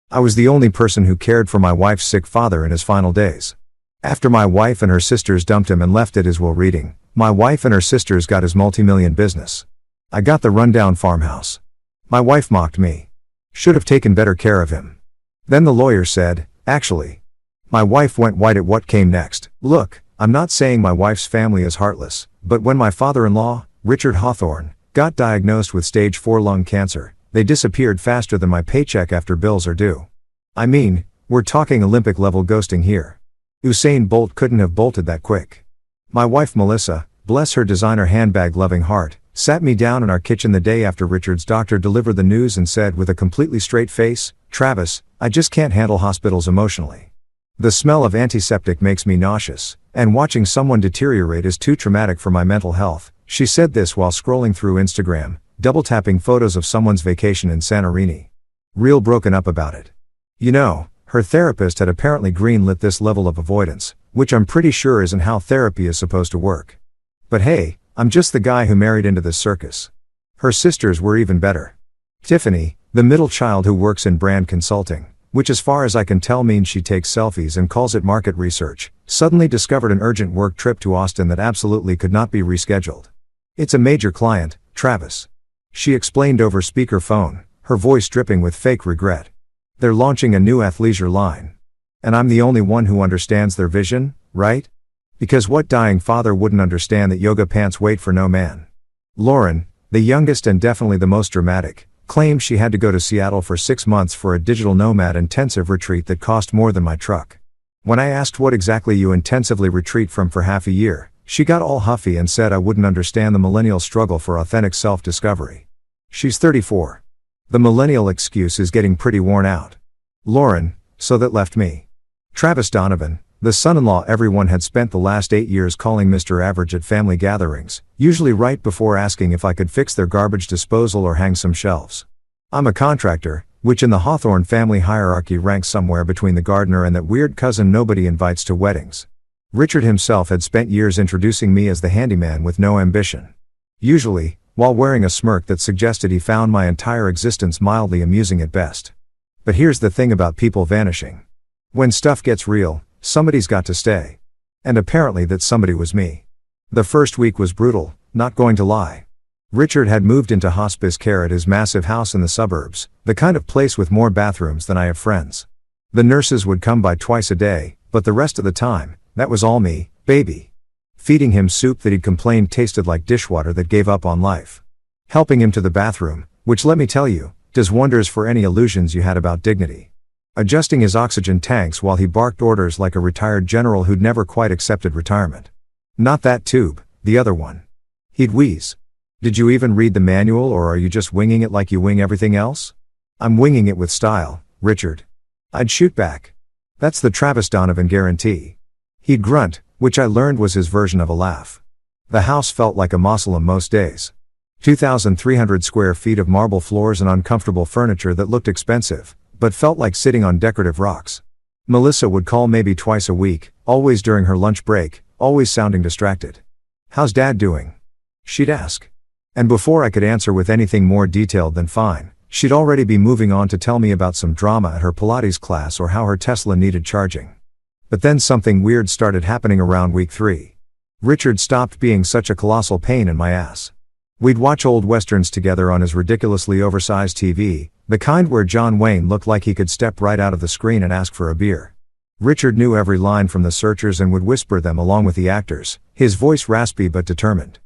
I was the only person who cared for my wife's sick father in his final days. After my wife and her sisters dumped him and left it his will reading, my wife and her sisters got his multi-million business. I got the rundown farmhouse. My wife mocked me. Should have taken better care of him. Then the lawyer said, actually. My wife went white at what came next. Look, I'm not saying my wife's family is heartless, but when my father-in-law, Richard Hawthorne, got diagnosed with stage 4 lung cancer, they disappeared faster than my paycheck after bills are due. I mean, we're talking Olympic-level ghosting here. Usain Bolt couldn't have bolted that quick. My wife Melissa, bless her designer handbag-loving heart, sat me down in our kitchen the day after Richard's doctor delivered the news and said with a completely straight face, Travis, I just can't handle hospitals emotionally. The smell of antiseptic makes me nauseous, and watching someone deteriorate is too traumatic for my mental health. She said this while scrolling through Instagram, double-tapping photos of someone's vacation in Santorini. Real broken up about it. You know, her therapist had apparently greenlit this level of avoidance, which I'm pretty sure isn't how therapy is supposed to work. But hey, I'm just the guy who married into this circus. Her sisters were even better. Tiffany, the middle child who works in brand consulting, which as far as I can tell means she takes selfies and calls it market research, suddenly discovered an urgent work trip to Austin that absolutely could not be rescheduled. It's a major client, Travis. She explained over speakerphone, her voice dripping with fake regret. They're launching a new athleisure line. And I'm the only one who understands their vision, right? Because what dying father wouldn't understand that yoga pants wait for no man? Lauren, the youngest and definitely the most dramatic, claimed she had to go to Seattle for 6 months for a digital nomad intensive retreat that cost more than my truck. When I asked what exactly you intensively retreat from for half a year, she got all huffy and said I wouldn't understand the millennial struggle for authentic self-discovery. She's 34. The millennial excuse is getting pretty worn out. Lauren, so that left me. Travis Donovan, the son-in-law everyone had spent the last 8 years calling Mr. Average at family gatherings, usually right before asking if I could fix their garbage disposal or hang some shelves. I'm a contractor, which in the Hawthorne family hierarchy ranks somewhere between the gardener and that weird cousin nobody invites to weddings. Richard himself had spent years introducing me as the handyman with no ambition. Usually, while wearing a smirk that suggested he found my entire existence mildly amusing at best. But here's the thing about people vanishing. When stuff gets real, somebody's got to stay. And apparently that somebody was me. The first week was brutal, not going to lie. Richard had moved into hospice care at his massive house in the suburbs, the kind of place with more bathrooms than I have friends. The nurses would come by twice a day, but the rest of the time, that was all me, baby. Feeding him soup that he'd complained tasted like dishwater that gave up on life. Helping him to the bathroom, which let me tell you, does wonders for any illusions you had about dignity. Adjusting his oxygen tanks while he barked orders like a retired general who'd never quite accepted retirement. Not that tube, the other one. He'd wheeze. Did you even read the manual or are you just winging it like you wing everything else? I'm winging it with style, Richard. I'd shoot back. That's the Travis Donovan guarantee. He'd grunt, which I learned was his version of a laugh. The house felt like a mausoleum most days. 2,300 square feet of marble floors and uncomfortable furniture that looked expensive, but felt like sitting on decorative rocks. Melissa would call maybe twice a week, always during her lunch break, always sounding distracted. How's Dad doing? She'd ask. And before I could answer with anything more detailed than fine, she'd already be moving on to tell me about some drama at her Pilates class or how her Tesla needed charging. But then something weird started happening around week 3. Richard stopped being such a colossal pain in my ass. We'd watch old westerns together on his ridiculously oversized TV, the kind where John Wayne looked like he could step right out of the screen and ask for a beer. Richard knew every line from The Searchers and would whisper them along with the actors, his voice raspy but determined.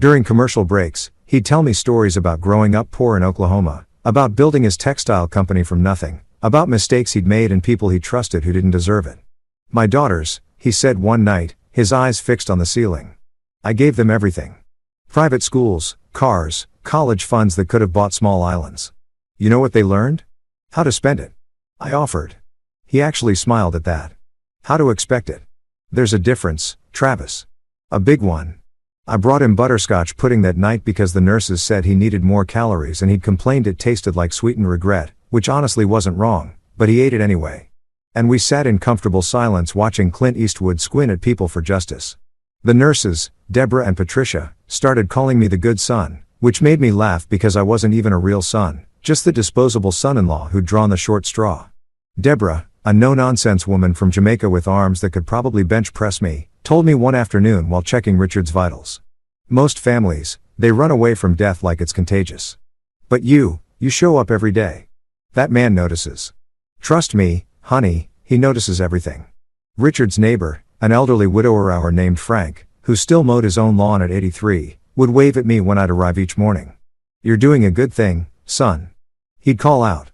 During commercial breaks, he'd tell me stories about growing up poor in Oklahoma, about building his textile company from nothing, about mistakes he'd made and people he trusted who didn't deserve it. My daughters, he said one night, his eyes fixed on the ceiling. I gave them everything. Private schools, cars, college funds that could have bought small islands. You know what they learned? How to spend it. I offered. He actually smiled at that. How to expect it. There's a difference, Travis. A big one. I brought him butterscotch pudding that night because the nurses said he needed more calories and he'd complained it tasted like sweetened regret, which honestly wasn't wrong, but he ate it anyway. And we sat in comfortable silence watching Clint Eastwood squint at people for justice. The nurses, Deborah and Patricia, started calling me the good son, which made me laugh because I wasn't even a real son, just the disposable son-in-law who'd drawn the short straw. Deborah, a no-nonsense woman from Jamaica with arms that could probably bench press me, told me one afternoon while checking Richard's vitals. Most families, they run away from death like it's contagious. But you show up every day. That man notices. Trust me, honey, he notices everything. Richard's neighbor, an elderly widower named Frank, who still mowed his own lawn at 83, would wave at me when I'd arrive each morning. "You're doing a good thing, son," he'd call out.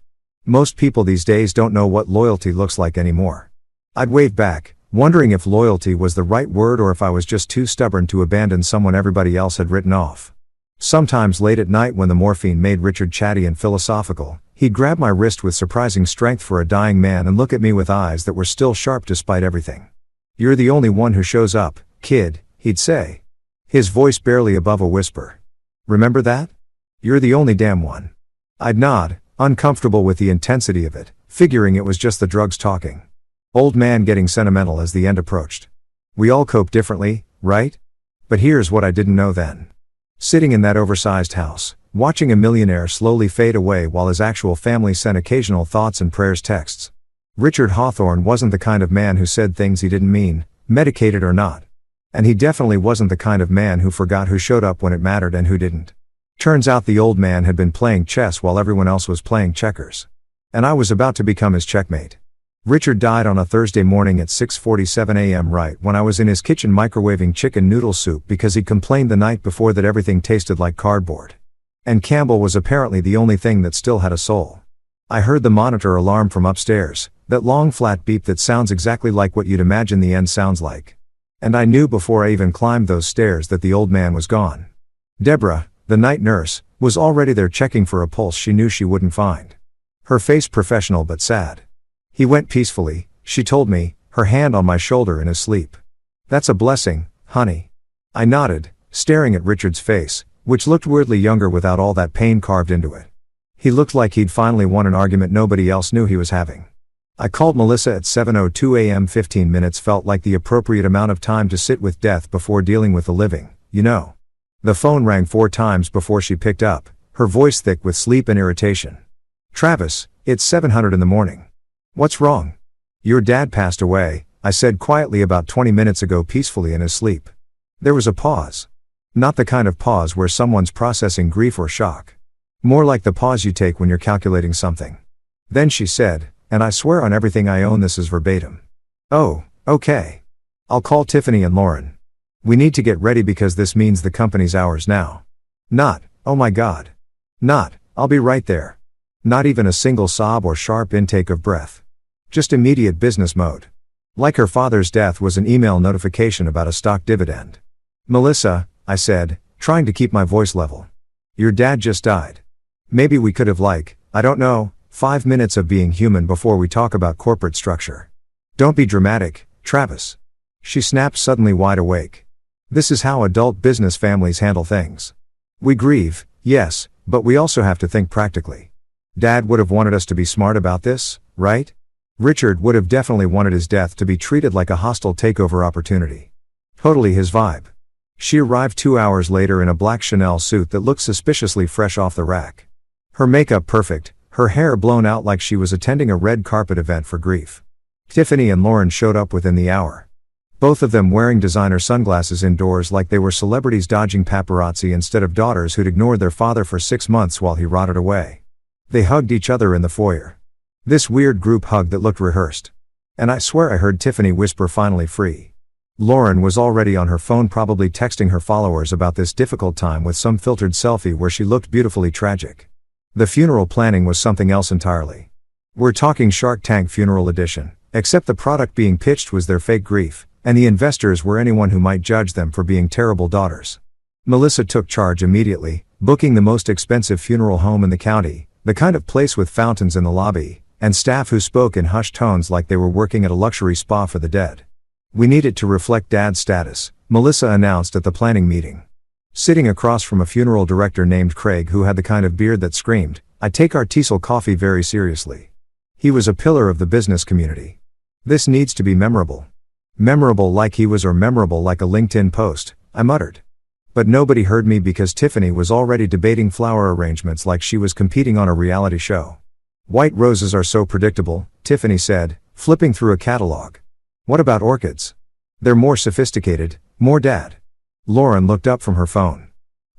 Most people these days don't know what loyalty looks like anymore. I'd wave back, wondering if loyalty was the right word or if I was just too stubborn to abandon someone everybody else had written off. Sometimes late at night when the morphine made Richard chatty and philosophical, he'd grab my wrist with surprising strength for a dying man and look at me with eyes that were still sharp despite everything. "You're the only one who shows up, kid," he'd say. His voice barely above a whisper. "Remember that? You're the only damn one." I'd nod, uncomfortable with the intensity of it, figuring it was just the drugs talking. Old man getting sentimental as the end approached. We all cope differently, right? But here's what I didn't know then. Sitting in that oversized house, watching a millionaire slowly fade away while his actual family sent occasional thoughts and prayers texts. Richard Hawthorne wasn't the kind of man who said things he didn't mean, medicated or not. And he definitely wasn't the kind of man who forgot who showed up when it mattered and who didn't. Turns out the old man had been playing chess while everyone else was playing checkers. And I was about to become his checkmate. Richard died on a Thursday morning at 6:47 a.m. right when I was in his kitchen microwaving chicken noodle soup because he'd complained the night before that everything tasted like cardboard. And Campbell was apparently the only thing that still had a soul. I heard the monitor alarm from upstairs, that long flat beep that sounds exactly like what you'd imagine the end sounds like. And I knew before I even climbed those stairs that the old man was gone. Deborah, the night nurse, was already there checking for a pulse she knew she wouldn't find. Her face professional but sad. "He went peacefully," she told me, her hand on my shoulder in his sleep. "That's a blessing, honey." I nodded, staring at Richard's face, which looked weirdly younger without all that pain carved into it. He looked like he'd finally won an argument nobody else knew he was having. I called Melissa at 7:02 a.m. 15 minutes felt like the appropriate amount of time to sit with death before dealing with the living, you know. The phone rang 4 times before she picked up, her voice thick with sleep and irritation. "Travis, it's 700 in the morning. What's wrong?" "Your dad passed away," I said quietly about 20 minutes ago peacefully in his sleep. There was a pause. Not the kind of pause where someone's processing grief or shock. More like the pause you take when you're calculating something. Then she said, and I swear on everything I own this is verbatim. "Oh, okay. I'll call Tiffany and Lauren. We need to get ready because this means the company's ours now." Not, "Oh my God." Not, "I'll be right there." Not even a single sob or sharp intake of breath. Just immediate business mode. Like her father's death was an email notification about a stock dividend. "Melissa," I said, trying to keep my voice level. "Your dad just died. Maybe we could have I don't know, 5 minutes of being human before we talk about corporate structure." "Don't be dramatic, Travis." She snapped suddenly wide awake. "This is how adult business families handle things. We grieve, yes, but we also have to think practically. Dad would have wanted us to be smart about this, right? Richard would have definitely wanted his death to be treated like a hostile takeover opportunity. Totally his vibe." She arrived 2 hours later in a black Chanel suit that looked suspiciously fresh off the rack. Her makeup perfect, her hair blown out like she was attending a red carpet event for grief. Tiffany and Lauren showed up within the hour. Both of them wearing designer sunglasses indoors like they were celebrities dodging paparazzi instead of daughters who'd ignored their father for 6 months while he rotted away. They hugged each other in the foyer. This weird group hug that looked rehearsed. And I swear I heard Tiffany whisper "finally free." Lauren was already on her phone probably texting her followers about this difficult time with some filtered selfie where she looked beautifully tragic. The funeral planning was something else entirely. We're talking Shark Tank funeral edition, except the product being pitched was their fake grief, and the investors were anyone who might judge them for being terrible daughters. Melissa took charge immediately, booking the most expensive funeral home in the county, the kind of place with fountains in the lobby, and staff who spoke in hushed tones like they were working at a luxury spa for the dead. "We need it to reflect Dad's status," Melissa announced at the planning meeting. Sitting across from a funeral director named Craig who had the kind of beard that screamed, "I take our Teasel coffee very seriously." He was a pillar of the business community. "This needs to be memorable." "Memorable like he was or memorable like a LinkedIn post," I muttered. But nobody heard me because Tiffany was already debating flower arrangements like she was competing on a reality show. "White roses are so predictable," Tiffany said, flipping through a catalog. What about orchids? They're more sophisticated, more dad. Lauren looked up from her phone.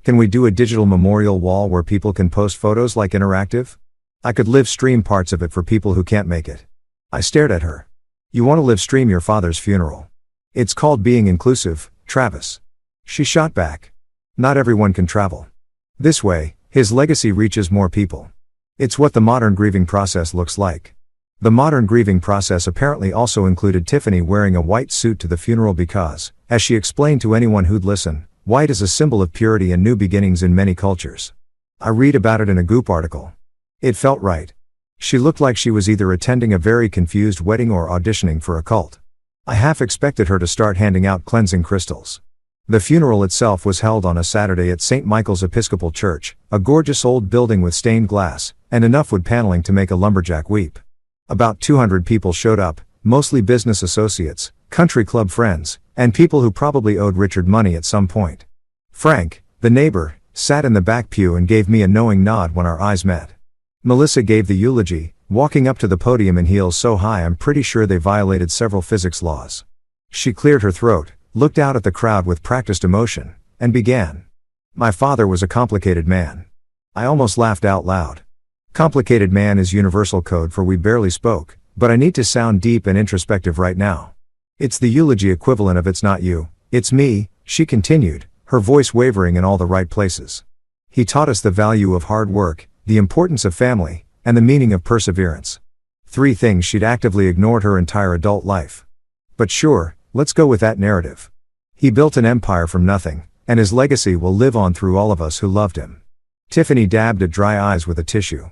Can we do a digital memorial wall where people can post photos like interactive? I could live stream parts of it for people who can't make it. I stared at her. You want to live stream your father's funeral? It's called being inclusive, Travis. She shot back. Not everyone can travel. This way, his legacy reaches more people. It's what the modern grieving process looks like. The modern grieving process apparently also included Tiffany wearing a white suit to the funeral because, as she explained to anyone who'd listen, white is a symbol of purity and new beginnings in many cultures. I read about it in a Goop article. It felt right. She looked like she was either attending a very confused wedding or auditioning for a cult. I half expected her to start handing out cleansing crystals. The funeral itself was held on a Saturday at St. Michael's Episcopal Church, a gorgeous old building with stained glass, and enough wood paneling to make a lumberjack weep. About 200 people showed up, mostly business associates, country club friends, and people who probably owed Richard money at some point. Frank, the neighbor, sat in the back pew and gave me a knowing nod when our eyes met. Melissa gave the eulogy, walking up to the podium in heels so high I'm pretty sure they violated several physics laws. She cleared her throat, looked out at the crowd with practiced emotion, and began. My father was a complicated man. I almost laughed out loud. Complicated man is universal code for we barely spoke, but I need to sound deep and introspective right now. It's the eulogy equivalent of it's not you, it's me, she continued, her voice wavering in all the right places. He taught us the value of hard work, the importance of family, and the meaning of perseverance. 3 things she'd actively ignored her entire adult life. But sure, let's go with that narrative. He built an empire from nothing, and his legacy will live on through all of us who loved him. Tiffany dabbed at dry eyes with a tissue.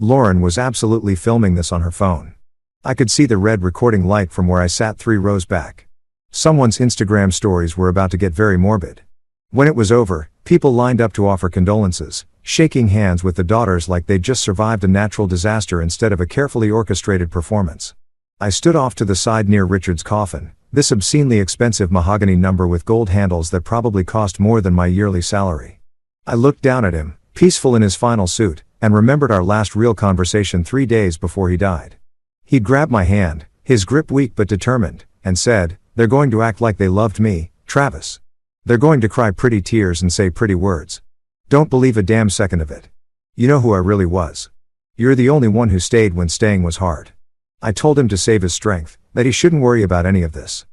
Lauren was absolutely filming this on her phone. I could see the red recording light from where I sat 3 rows back. Someone's Instagram stories were about to get very morbid. When it was over, people lined up to offer condolences, shaking hands with the daughters like they'd just survived a natural disaster instead of a carefully orchestrated performance. I stood off to the side near Richard's coffin, this obscenely expensive mahogany number with gold handles that probably cost more than my yearly salary. I looked down at him, peaceful in his final suit, and remembered our last real conversation 3 days before he died. He'd grabbed my hand, his grip weak but determined, and said, "They're going to act like they loved me, Travis. They're going to cry pretty tears and say pretty words. Don't believe a damn second of it. You know who I really was. You're the only one who stayed when staying was hard." I told him to save his strength, that he shouldn't worry about any of this.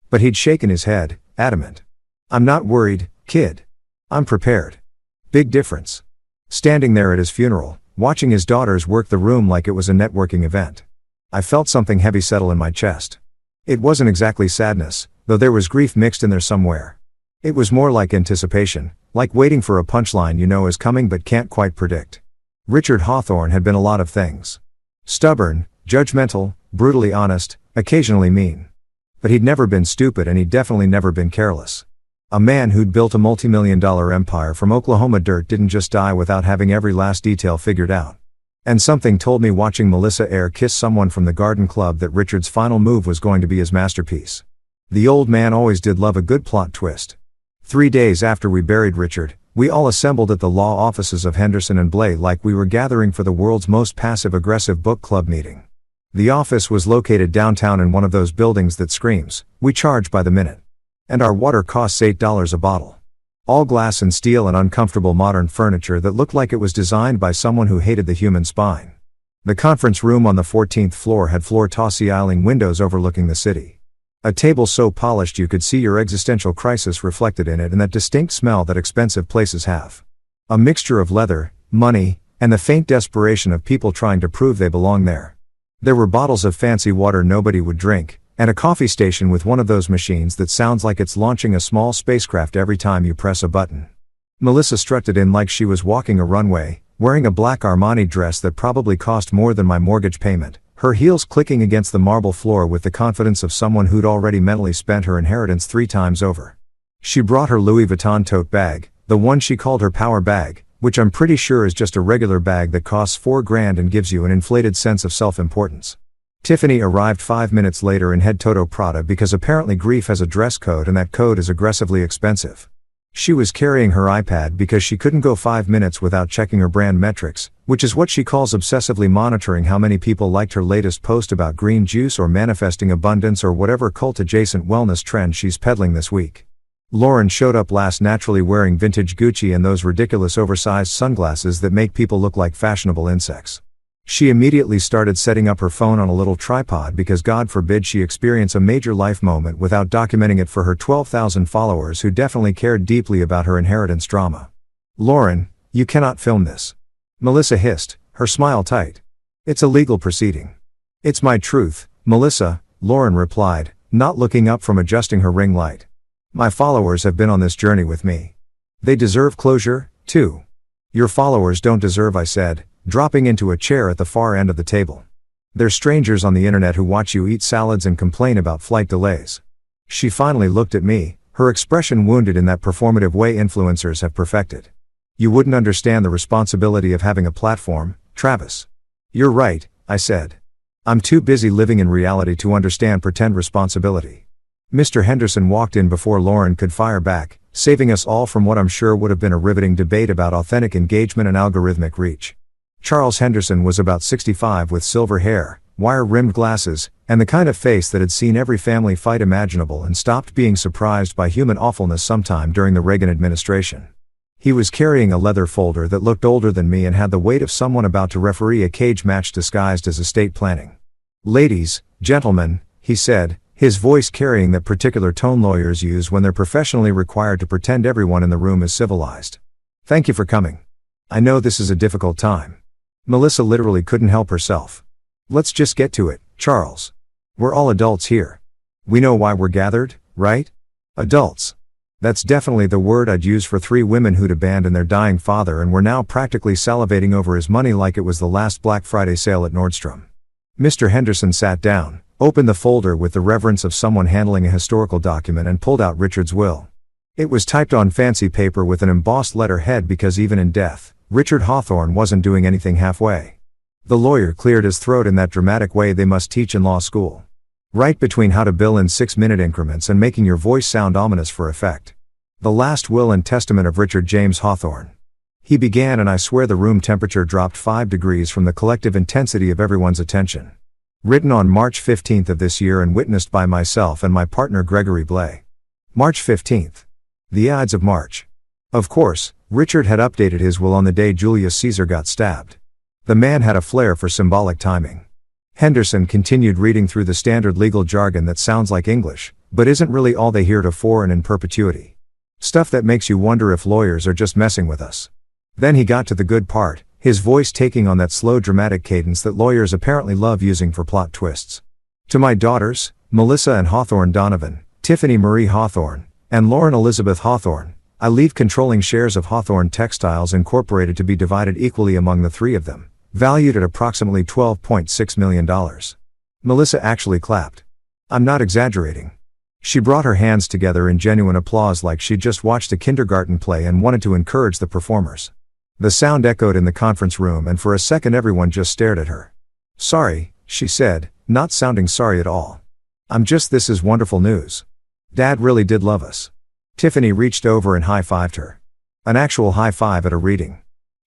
But he'd shaken his head, adamant. "I'm not worried, kid. I'm prepared." Big difference. Standing there at his funeral, watching his daughters work the room like it was a networking event. I felt something heavy settle in my chest. It wasn't exactly sadness, though there was grief mixed in there somewhere. It was more like anticipation, like waiting for a punchline you know is coming but can't quite predict. Richard Hawthorne had been a lot of things. Stubborn, judgmental, brutally honest, occasionally mean. But he'd never been stupid and he'd definitely never been careless. A man who'd built a multi-million-dollar empire from Oklahoma dirt didn't just die without having every last detail figured out. And something told me watching Melissa Eyre kiss someone from the garden club that Richard's final move was going to be his masterpiece. The old man always did love a good plot twist. 3 days after we buried Richard, we all assembled at the law offices of Henderson and Blay like we were gathering for the world's most passive-aggressive book club meeting. The office was located downtown in one of those buildings that screams, "We charge by the minute." And our water costs $8 a bottle. All glass and steel and uncomfortable modern furniture that looked like it was designed by someone who hated the human spine. The conference room on the 14th floor had floor-to-ceiling windows overlooking the city. A table so polished you could see your existential crisis reflected in it and that distinct smell that expensive places have. A mixture of leather, money, and the faint desperation of people trying to prove they belong there. There were bottles of fancy water nobody would drink, and a coffee station with one of those machines that sounds like it's launching a small spacecraft every time you press a button. Melissa strutted in like she was walking a runway, wearing a black Armani dress that probably cost more than my mortgage payment, her heels clicking against the marble floor with the confidence of someone who'd already mentally spent her inheritance 3 times over. She brought her Louis Vuitton tote bag, the one she called her power bag, which I'm pretty sure is just a regular bag that costs $4,000 and gives you an inflated sense of self-importance. Tiffany arrived 5 minutes later in head Toto Prada because apparently grief has a dress code and that code is aggressively expensive. She was carrying her iPad because she couldn't go 5 minutes without checking her brand metrics, Which is what she calls obsessively monitoring how many people liked her latest post about green juice or manifesting abundance or whatever cult-adjacent wellness trend she's peddling this week. Lauren showed up last naturally wearing vintage Gucci and those ridiculous oversized sunglasses that make people look like fashionable insects. She immediately started setting up her phone on a little tripod because God forbid she experience a major life moment without documenting it for her 12,000 followers who definitely cared deeply about her inheritance drama. "Lauren, you cannot film this," Melissa hissed, her smile tight. "It's a legal proceeding." "It's my truth, Melissa," Lauren replied, not looking up from adjusting her ring light. "My followers have been on this journey with me. They deserve closure, too." "Your followers don't deserve," I said, dropping into a chair at the far end of the table. "They're strangers on the internet who watch you eat salads and complain about flight delays." She finally looked at me, her expression wounded in that performative way influencers have perfected. "You wouldn't understand the responsibility of having a platform, Travis." "You're right," I said. "I'm too busy living in reality to understand pretend responsibility." Mr. Henderson walked in before Lauren could fire back, saving us all from what I'm sure would have been a riveting debate about authentic engagement and algorithmic reach. Charles Henderson was about 65 with silver hair, wire-rimmed glasses, and the kind of face that had seen every family fight imaginable and stopped being surprised by human awfulness sometime during the Reagan administration. He was carrying a leather folder that looked older than me and had the weight of someone about to referee a cage match disguised as estate planning. "Ladies, gentlemen," he said, his voice carrying that particular tone lawyers use when they're professionally required to pretend everyone in the room is civilized. "Thank you for coming. I know this is a difficult time." Melissa literally couldn't help herself. "Let's just get to it, Charles. We're all adults here. We know why we're gathered, right? Adults. That's definitely the word I'd use for three women who'd abandoned their dying father and were now practically salivating over his money like it was the last Black Friday sale at Nordstrom." Mr. Henderson sat down, opened the folder with the reverence of someone handling a historical document and pulled out Richard's will. It was typed on fancy paper with an embossed letterhead because even in death, Richard Hawthorne wasn't doing anything halfway. The lawyer cleared his throat in that dramatic way they must teach in law school. Right between how to bill in 6-minute increments and making your voice sound ominous for effect. "The last will and testament of Richard James Hawthorne," he began, and I swear the room temperature dropped 5 degrees from the collective intensity of everyone's attention. "Written on March 15th of this year and witnessed by myself and my partner Gregory Blay." March 15th. The Ides of March. Of course, Richard had updated his will on the day Julius Caesar got stabbed. The man had a flair for symbolic timing. Henderson continued reading through the standard legal jargon that sounds like English, but isn't really all they heretofore and in perpetuity. Stuff that makes you wonder if lawyers are just messing with us. Then he got to the good part, his voice taking on that slow dramatic cadence that lawyers apparently love using for plot twists. "To my daughters, Melissa and Hawthorne Donovan, Tiffany Marie Hawthorne, and Lauren Elizabeth Hawthorne, I leave controlling shares of Hawthorne Textiles Incorporated to be divided equally among the three of them, valued at approximately $12.6 million. Melissa actually clapped. I'm not exaggerating. She brought her hands together in genuine applause like she'd just watched a kindergarten play and wanted to encourage the performers. The sound echoed in the conference room and for a second everyone just stared at her. "Sorry," she said, not sounding sorry at all. This is wonderful news. Dad really did love us." Tiffany reached over and high-fived her. An actual high-five at a reading.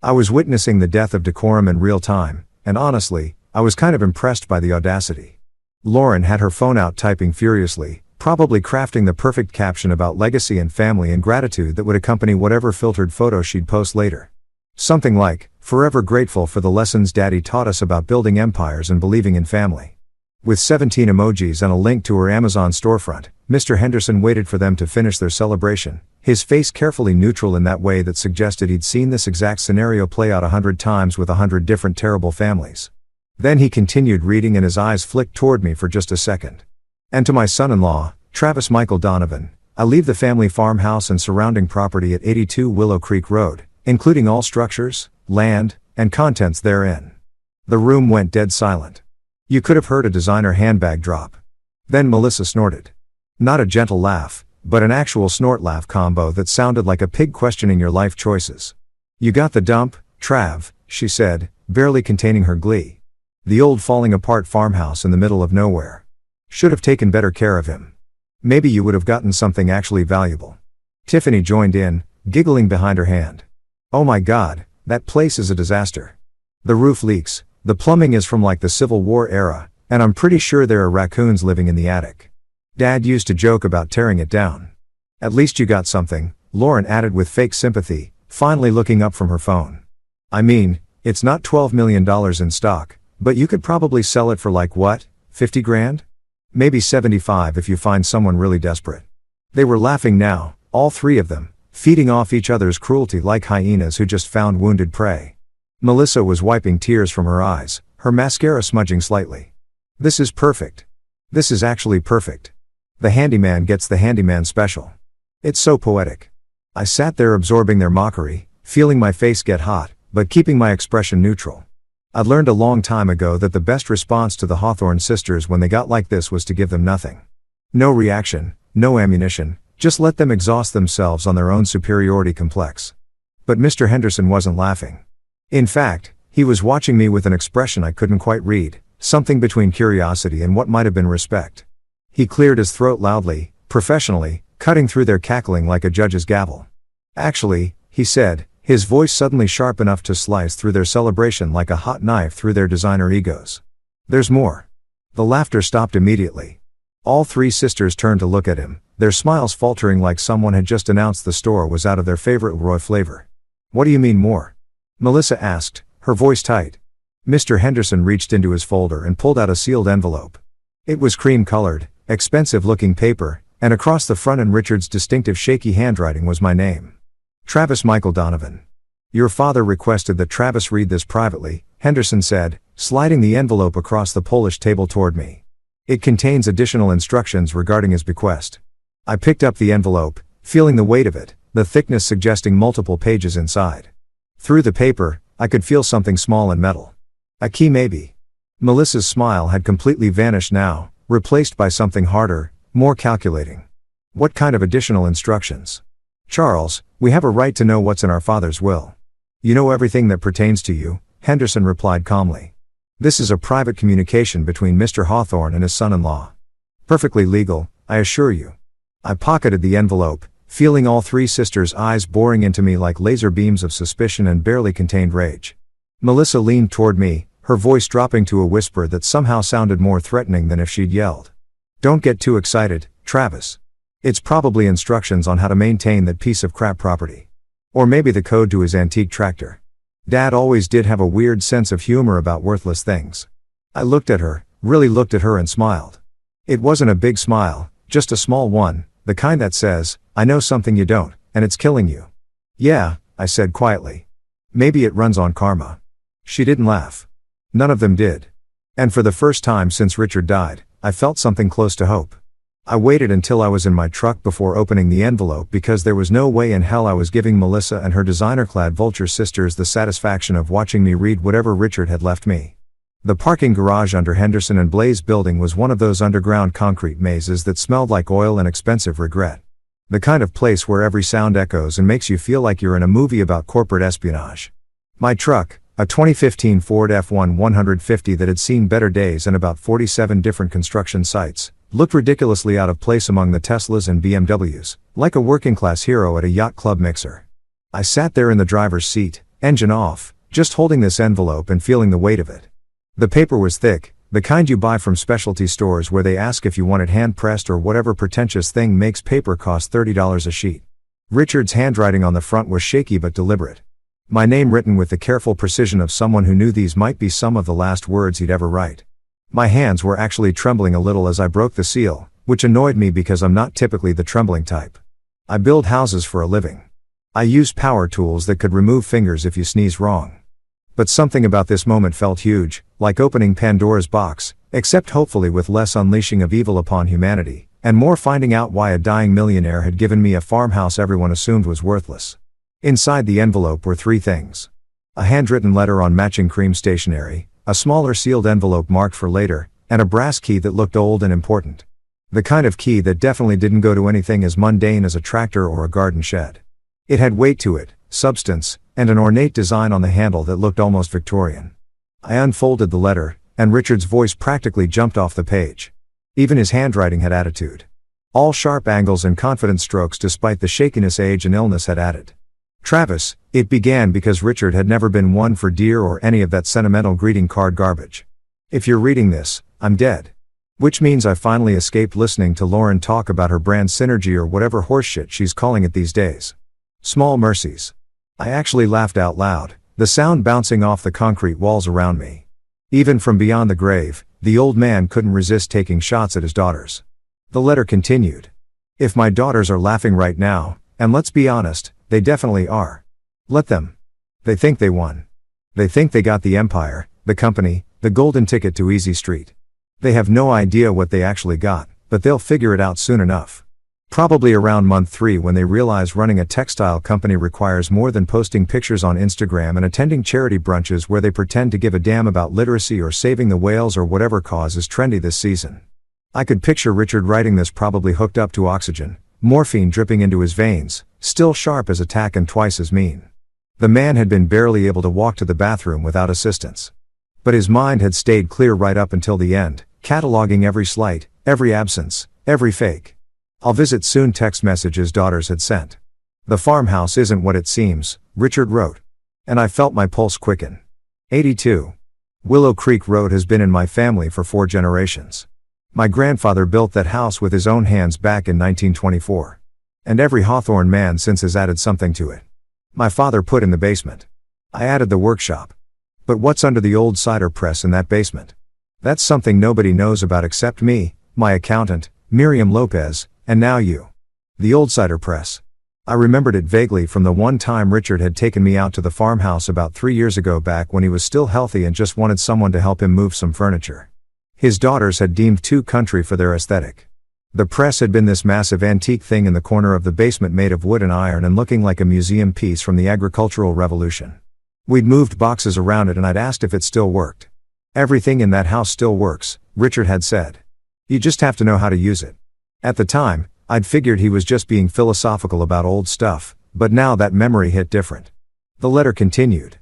I was witnessing the death of decorum in real time, and honestly, I was kind of impressed by the audacity. Lauren had her phone out typing furiously, probably crafting the perfect caption about legacy and family and gratitude that would accompany whatever filtered photo she'd post later. Something like, "Forever grateful for the lessons Daddy taught us about building empires and believing in family." With 17 emojis and a link to her Amazon storefront, Mr. Henderson waited for them to finish their celebration, his face carefully neutral in that way that suggested he'd seen this exact scenario play out 100 times with 100 different terrible families. Then he continued reading and his eyes flicked toward me for just a second. "And to my son-in-law, Travis Michael Donovan, I leave the family farmhouse and surrounding property at 82 Willow Creek Road, including all structures, land, and contents therein." The room went dead silent. You could have heard a designer handbag drop. Then Melissa snorted. Not a gentle laugh, but an actual snort laugh combo that sounded like a pig questioning your life choices. "You got the dump, Trav," she said, barely containing her glee. "The old falling apart farmhouse in the middle of nowhere. Should have taken better care of him. Maybe you would have gotten something actually valuable." Tiffany joined in, giggling behind her hand. "Oh my God, that place is a disaster. The roof leaks, the plumbing is from like the Civil War era, and I'm pretty sure there are raccoons living in the attic. Dad used to joke about tearing it down. At least you got something, Lauren added with fake sympathy, finally looking up from her phone. I mean, it's not $12 million in stock, but you could probably sell it for like what, 50 grand? Maybe 75 if you find someone really desperate. They were laughing now, all three of them, feeding off each other's cruelty like hyenas who just found wounded prey. Melissa was wiping tears from her eyes, her mascara smudging slightly. This is perfect. This is actually perfect. The handyman gets the handyman special. It's so poetic. I sat there absorbing their mockery, feeling my face get hot, but keeping my expression neutral. I'd learned a long time ago that the best response to the Hawthorne sisters when they got like this was to give them nothing. No reaction, no ammunition, just let them exhaust themselves on their own superiority complex. But Mr. Henderson wasn't laughing. In fact, he was watching me with an expression I couldn't quite read, something between curiosity and what might have been respect. He cleared his throat loudly, professionally, cutting through their cackling like a judge's gavel. Actually, he said, his voice suddenly sharp enough to slice through their celebration like a hot knife through their designer egos. There's more. The laughter stopped immediately. All three sisters turned to look at him, their smiles faltering like someone had just announced the store was out of their favorite Roy flavor. What do you mean more? Melissa asked, her voice tight. Mr. Henderson reached into his folder and pulled out a sealed envelope. It was cream-colored, expensive-looking paper, and across the front in Richard's distinctive shaky handwriting was my name. Travis Michael Donovan. Your father requested that Travis read this privately, Henderson said, sliding the envelope across the Polish table toward me. It contains additional instructions regarding his bequest. I picked up the envelope, feeling the weight of it, the thickness suggesting multiple pages inside. Through the paper, I could feel something small and metal. A key maybe. Melissa's smile had completely vanished now, replaced by something harder, more calculating. What kind of additional instructions? Charles, we have a right to know what's in our father's will. You know everything that pertains to you, Henderson replied calmly. This is a private communication between Mr. Hawthorne and his son-in-law. Perfectly legal, I assure you. I pocketed the envelope, feeling all three sisters' eyes boring into me like laser beams of suspicion and barely contained rage. Melissa leaned toward me, her voice dropping to a whisper that somehow sounded more threatening than if she'd yelled. Don't get too excited, Travis. It's probably instructions on how to maintain that piece of crap property. Or maybe the code to his antique tractor. Dad always did have a weird sense of humor about worthless things. I looked at her, really looked at her and smiled. It wasn't a big smile, just a small one, the kind that says, I know something you don't, and it's killing you. Yeah, I said quietly. Maybe it runs on karma. She didn't laugh. None of them did. And for the first time since Richard died, I felt something close to hope. I waited until I was in my truck before opening the envelope because there was no way in hell I was giving Melissa and her designer-clad vulture sisters the satisfaction of watching me read whatever Richard had left me. The parking garage under Henderson and Blaze building was one of those underground concrete mazes that smelled like oil and expensive regret. The kind of place where every sound echoes and makes you feel like you're in a movie about corporate espionage. My truck, a 2015 Ford F-150 that had seen better days and about 47 different construction sites, looked ridiculously out of place among the Teslas and BMWs, like a working-class hero at a yacht club mixer. I sat there in the driver's seat, engine off, just holding this envelope and feeling the weight of it. The paper was thick, the kind you buy from specialty stores where they ask if you want it hand-pressed or whatever pretentious thing makes paper cost $30 a sheet. Richard's handwriting on the front was shaky but deliberate. My name written with the careful precision of someone who knew these might be some of the last words he'd ever write. My hands were actually trembling a little as I broke the seal, which annoyed me because I'm not typically the trembling type. I build houses for a living. I use power tools that could remove fingers if you sneeze wrong. But something about this moment felt huge, like opening Pandora's box, except hopefully with less unleashing of evil upon humanity, and more finding out why a dying millionaire had given me a farmhouse everyone assumed was worthless. Inside the envelope were three things. A handwritten letter on matching cream stationery, a smaller sealed envelope marked for later, and a brass key that looked old and important. The kind of key that definitely didn't go to anything as mundane as a tractor or a garden shed. It had weight to it, substance, and an ornate design on the handle that looked almost Victorian. I unfolded the letter, and Richard's voice practically jumped off the page. Even his handwriting had attitude. All sharp angles and confident strokes despite the shakiness age and illness had added. Travis, it began because Richard had never been one for dear or any of that sentimental greeting card garbage. If you're reading this, I'm dead. Which means I finally escaped listening to Lauren talk about her brand synergy or whatever horseshit she's calling it these days. Small mercies. I actually laughed out loud, the sound bouncing off the concrete walls around me. Even from beyond the grave, the old man couldn't resist taking shots at his daughters. The letter continued. If my daughters are laughing right now, and let's be honest, they definitely are. Let them. They think they won. They think they got the empire, the company, the golden ticket to Easy Street. They have no idea what they actually got, but they'll figure it out soon enough. Probably around month 3 when they realize running a textile company requires more than posting pictures on Instagram and attending charity brunches where they pretend to give a damn about literacy or saving the whales or whatever cause is trendy this season. I could picture Richard writing this probably hooked up to oxygen, morphine dripping into his veins, still sharp as a tack and twice as mean. The man had been barely able to walk to the bathroom without assistance. But his mind had stayed clear right up until the end, cataloging every slight, every absence, every fake. I'll visit soon text message his daughters had sent. The farmhouse isn't what it seems, Richard wrote. And I felt my pulse quicken. 82. Willow Creek Road has been in my family for 4 generations. My grandfather built that house with his own hands back in 1924. And every Hawthorne man since has added something to it. My father put in the basement. I added the workshop. But what's under the old cider press in that basement? That's something nobody knows about except me, my accountant, Miriam Lopez, and now you. The old cider press. I remembered it vaguely from the one time Richard had taken me out to the farmhouse about 3 years ago back when he was still healthy and just wanted someone to help him move some furniture. His daughters had deemed too country for their aesthetic. The press had been this massive antique thing in the corner of the basement made of wood and iron and looking like a museum piece from the agricultural revolution. We'd moved boxes around it and I'd asked if it still worked. Everything in that house still works, Richard had said. You just have to know how to use it. At the time, I'd figured he was just being philosophical about old stuff, but now that memory hit different. The letter continued.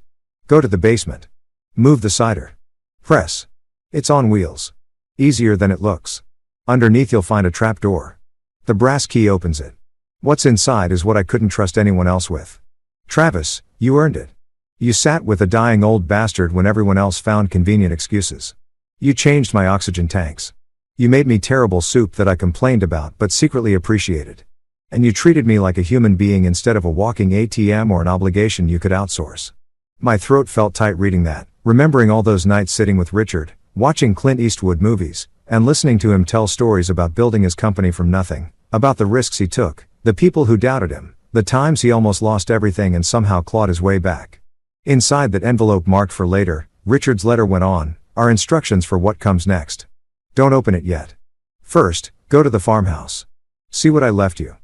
Go to the basement. Move the cider press. It's on wheels. Easier than it looks. Underneath you'll find a trap door. The brass key opens it. What's inside is what I couldn't trust anyone else with. Travis, you earned it. You sat with a dying old bastard when everyone else found convenient excuses. You changed my oxygen tanks. You made me terrible soup that I complained about but secretly appreciated. And you treated me like a human being instead of a walking ATM or an obligation you could outsource. My throat felt tight reading that, remembering all those nights sitting with Richard, watching Clint Eastwood movies, and listening to him tell stories about building his company from nothing, about the risks he took, the people who doubted him, the times he almost lost everything and somehow clawed his way back. Inside that envelope marked for later, Richard's letter went on, are instructions for what comes next. Don't open it yet. First, go to the farmhouse. See what I left you.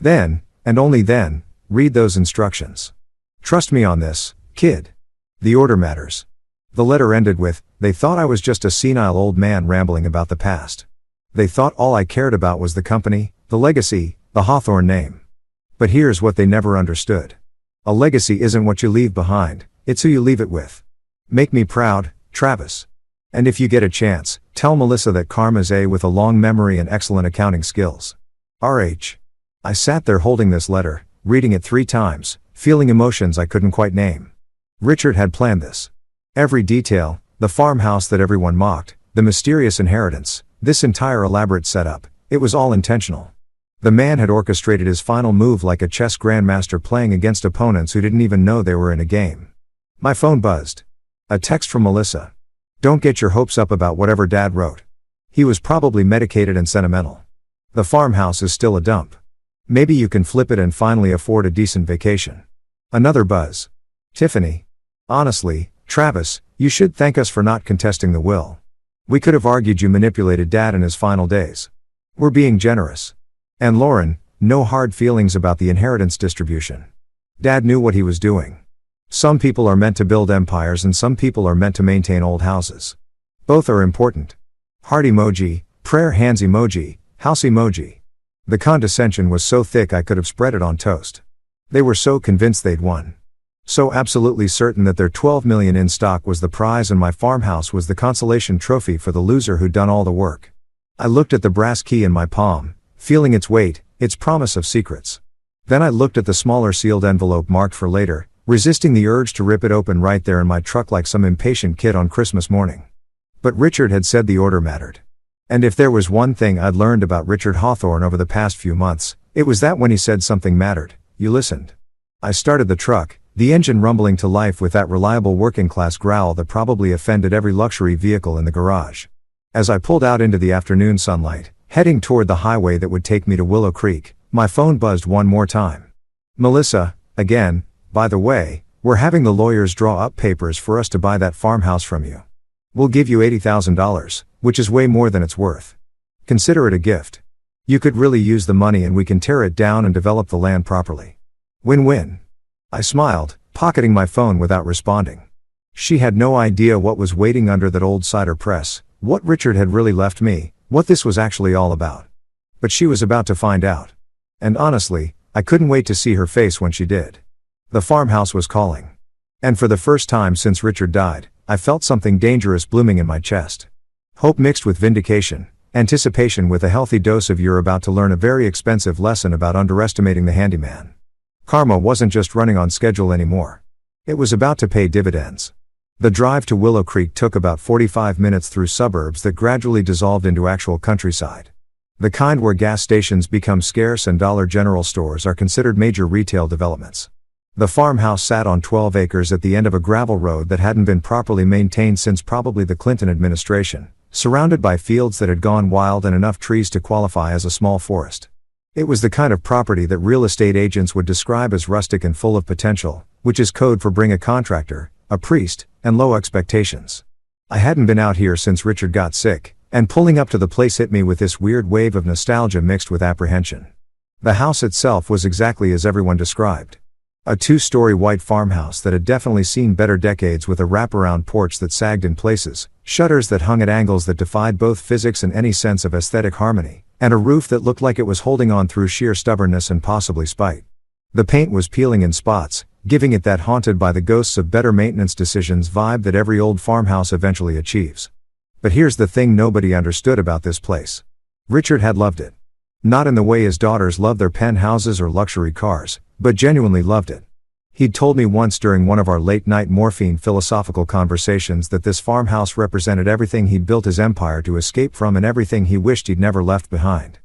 Then, and only then, read those instructions. Trust me on this, kid. The order matters. The letter ended with, they thought I was just a senile old man rambling about the past. They thought all I cared about was the company, the legacy, the Hawthorne name. But here's what they never understood. A legacy isn't what you leave behind, it's who you leave it with. Make me proud, Travis. And if you get a chance, tell Melissa that Karma's A with a long memory and excellent accounting skills. R.H. I sat there holding this letter, reading it 3 times, feeling emotions I couldn't quite name. Richard had planned this. Every detail, the farmhouse that everyone mocked, the mysterious inheritance, this entire elaborate setup, it was all intentional. The man had orchestrated his final move like a chess grandmaster playing against opponents who didn't even know they were in a game. My phone buzzed. A text from Melissa. Don't get your hopes up about whatever Dad wrote. He was probably medicated and sentimental. The farmhouse is still a dump. Maybe you can flip it and finally afford a decent vacation. Another buzz. Tiffany. Honestly, Travis, you should thank us for not contesting the will. We could have argued you manipulated Dad in his final days. We're being generous. And Lauren, no hard feelings about the inheritance distribution. Dad knew what he was doing. Some people are meant to build empires and some people are meant to maintain old houses. Both are important. Heart emoji, prayer hands emoji, house emoji. The condescension was so thick I could have spread it on toast. They were so convinced they'd won. So absolutely certain that their 12 million in stock was the prize and my farmhouse was the consolation trophy for the loser who'd done all the work. I looked at the brass key in my palm, feeling its weight, its promise of secrets. Then I looked at the smaller sealed envelope marked for later, resisting the urge to rip it open right there in my truck like some impatient kid on Christmas morning. But Richard had said the order mattered. And if there was one thing I'd learned about Richard Hawthorne over the past few months, it was that when he said something mattered, you listened. I started the truck, the engine rumbling to life with that reliable working-class growl that probably offended every luxury vehicle in the garage. As I pulled out into the afternoon sunlight, heading toward the highway that would take me to Willow Creek, my phone buzzed one more time. Melissa, again, by the way, we're having the lawyers draw up papers for us to buy that farmhouse from you. We'll give you $80,000, which is way more than it's worth. Consider it a gift. You could really use the money and we can tear it down and develop the land properly. Win-win. I smiled, pocketing my phone without responding. She had no idea what was waiting under that old cider press, what Richard had really left me, what this was actually all about. But she was about to find out. And honestly, I couldn't wait to see her face when she did. The farmhouse was calling. And for the first time since Richard died, I felt something dangerous blooming in my chest. Hope mixed with vindication, anticipation with a healthy dose of you're about to learn a very expensive lesson about underestimating the handyman. Karma wasn't just running on schedule anymore. It was about to pay dividends. The drive to Willow Creek took about 45 minutes through suburbs that gradually dissolved into actual countryside. The kind where gas stations become scarce and Dollar General stores are considered major retail developments. The farmhouse sat on 12 acres at the end of a gravel road that hadn't been properly maintained since probably the Clinton administration, surrounded by fields that had gone wild and enough trees to qualify as a small forest. It was the kind of property that real estate agents would describe as rustic and full of potential, which is code for bring a contractor, a priest, and low expectations. I hadn't been out here since Richard got sick, and pulling up to the place hit me with this weird wave of nostalgia mixed with apprehension. The house itself was exactly as everyone described. A 2-story white farmhouse that had definitely seen better decades, with a wraparound porch that sagged in places, shutters that hung at angles that defied both physics and any sense of aesthetic harmony, and a roof that looked like it was holding on through sheer stubbornness and possibly spite. The paint was peeling in spots, giving it that haunted by the ghosts of better maintenance decisions vibe that every old farmhouse eventually achieves. But here's the thing nobody understood about this place. Richard had loved it. Not in the way his daughters love their penthouses or luxury cars, but genuinely loved it. He'd told me once during one of our late-night morphine philosophical conversations that this farmhouse represented everything he'd built his empire to escape from and everything he wished he'd never left behind.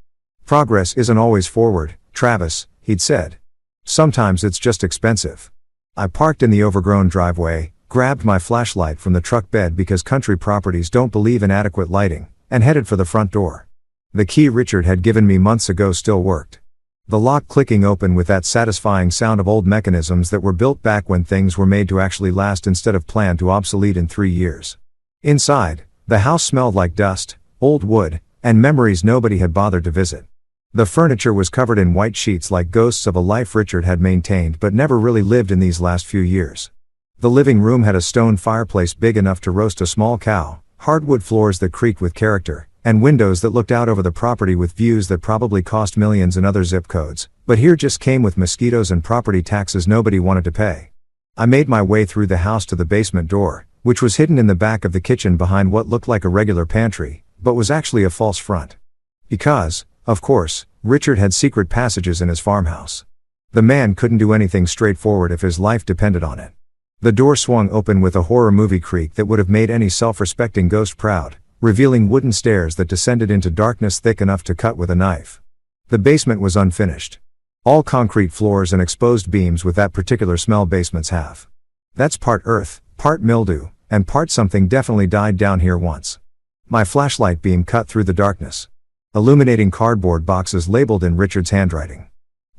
Progress isn't always forward, Travis, he'd said. Sometimes it's just expensive. I parked in the overgrown driveway, grabbed my flashlight from the truck bed because country properties don't believe in adequate lighting, and headed for the front door. The key Richard had given me months ago still worked. The lock clicking open with that satisfying sound of old mechanisms that were built back when things were made to actually last instead of planned to obsolete in 3 years. Inside, the house smelled like dust, old wood, and memories nobody had bothered to visit. The furniture was covered in white sheets like ghosts of a life Richard had maintained but never really lived in these last few years. The living room had a stone fireplace big enough to roast a small cow, hardwood floors that creaked with character, and windows that looked out over the property with views that probably cost millions in other zip codes, but here just came with mosquitoes and property taxes nobody wanted to pay. I made my way through the house to the basement door, which was hidden in the back of the kitchen behind what looked like a regular pantry, but was actually a false front. Because, of course, Richard had secret passages in his farmhouse. The man couldn't do anything straightforward if his life depended on it. The door swung open with a horror movie creak that would have made any self-respecting ghost proud, revealing wooden stairs that descended into darkness thick enough to cut with a knife. The basement was unfinished. All concrete floors and exposed beams with that particular smell basements have. That's part earth, part mildew, and part something definitely died down here once. My flashlight beam cut through the darkness, illuminating cardboard boxes labeled in Richard's handwriting.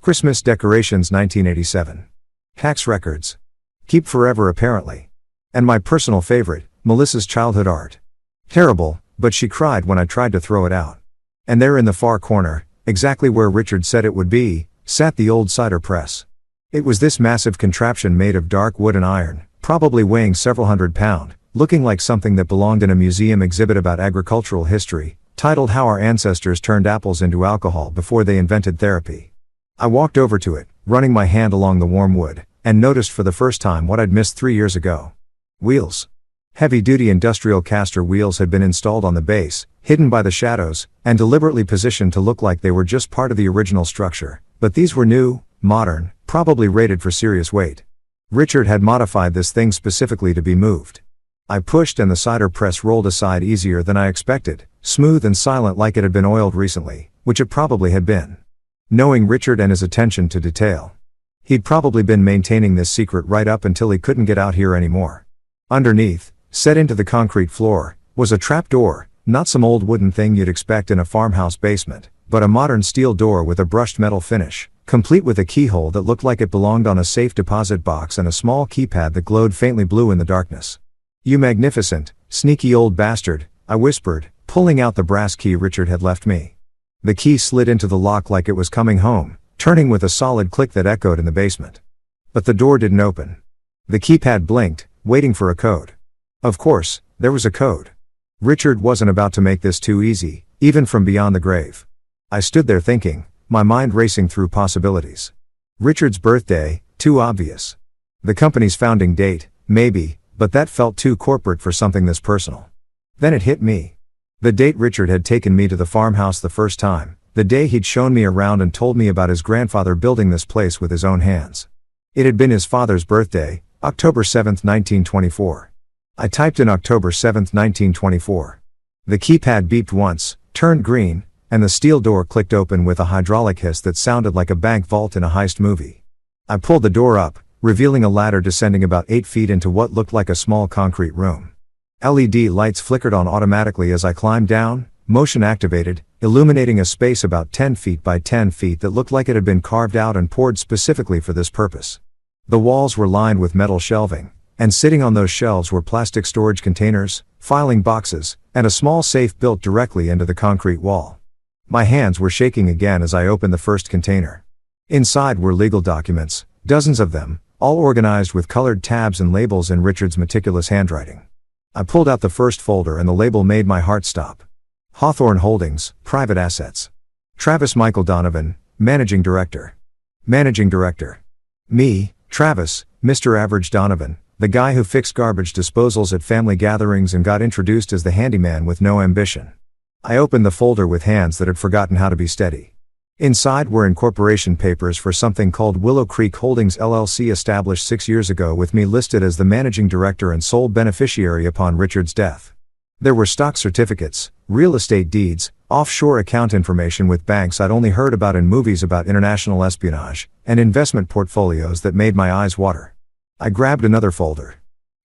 Christmas decorations 1987. Tax records. Keep forever apparently. And my personal favorite, Melissa's childhood art. Terrible, but she cried when I tried to throw it out. And there in the far corner, exactly where Richard said it would be, sat the old cider press. It was this massive contraption made of dark wood and iron, probably weighing several £100, looking like something that belonged in a museum exhibit about agricultural history, titled How Our Ancestors Turned Apples into Alcohol Before They Invented Therapy. I walked over to it, running my hand along the warm wood, and noticed for the first time what I'd missed 3 years ago. Wheels. Heavy-duty industrial caster wheels had been installed on the base, hidden by the shadows, and deliberately positioned to look like they were just part of the original structure, but these were new, modern, probably rated for serious weight. Richard had modified this thing specifically to be moved. I pushed and the cider press rolled aside easier than I expected, smooth and silent like it had been oiled recently, which it probably had been. Knowing Richard and his attention to detail, he'd probably been maintaining this secret right up until he couldn't get out here anymore. Underneath, set into the concrete floor, was a trap door, not some old wooden thing you'd expect in a farmhouse basement, but a modern steel door with a brushed metal finish, complete with a keyhole that looked like it belonged on a safe deposit box and a small keypad that glowed faintly blue in the darkness. "You magnificent, sneaky old bastard," I whispered, pulling out the brass key Richard had left me. The key slid into the lock like it was coming home, turning with a solid click that echoed in the basement. But the door didn't open. The keypad blinked, waiting for a code. Of course, there was a code. Richard wasn't about to make this too easy, even from beyond the grave. I stood there thinking, my mind racing through possibilities. Richard's birthday, too obvious. The company's founding date, maybe, but that felt too corporate for something this personal. Then it hit me. The date Richard had taken me to the farmhouse the first time, the day he'd shown me around and told me about his grandfather building this place with his own hands. It had been his father's birthday, October 7, 1924. I typed in October 7, 1924. The keypad beeped once, turned green, and the steel door clicked open with a hydraulic hiss that sounded like a bank vault in a heist movie. I pulled the door up, revealing a ladder descending about 8 feet into what looked like a small concrete room. LED lights flickered on automatically as I climbed down, motion activated, illuminating a space about 10 feet by 10 feet that looked like it had been carved out and poured specifically for this purpose. The walls were lined with metal shelving, and sitting on those shelves were plastic storage containers, filing boxes, and a small safe built directly into the concrete wall. My hands were shaking again as I opened the first container. Inside were legal documents, dozens of them, all organized with colored tabs and labels in Richard's meticulous handwriting. I pulled out the first folder and the label made my heart stop. Hawthorne Holdings, Private Assets. Travis Michael Donovan, Managing Director. Managing Director. Me, Travis, Mr. Average Donovan, the guy who fixed garbage disposals at family gatherings and got introduced as the handyman with no ambition. I opened the folder with hands that had forgotten how to be steady. Inside were incorporation papers for something called Willow Creek Holdings LLC, established 6 years ago with me listed as the managing director and sole beneficiary upon Richard's death. There were stock certificates, real estate deeds, offshore account information with banks I'd only heard about in movies about international espionage, and investment portfolios that made my eyes water. I grabbed another folder.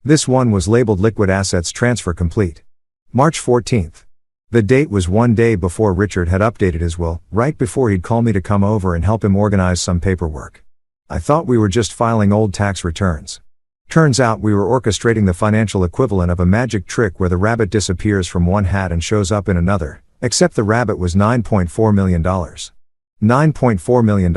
This one was labeled Liquid Assets Transfer Complete. March 14th. The date was 1 day before Richard had updated his will, right before he'd call me to come over and help him organize some paperwork. I thought we were just filing old tax returns. Turns out we were orchestrating the financial equivalent of a magic trick where the rabbit disappears from one hat and shows up in another, except the rabbit was $9.4 million. $9.4 million.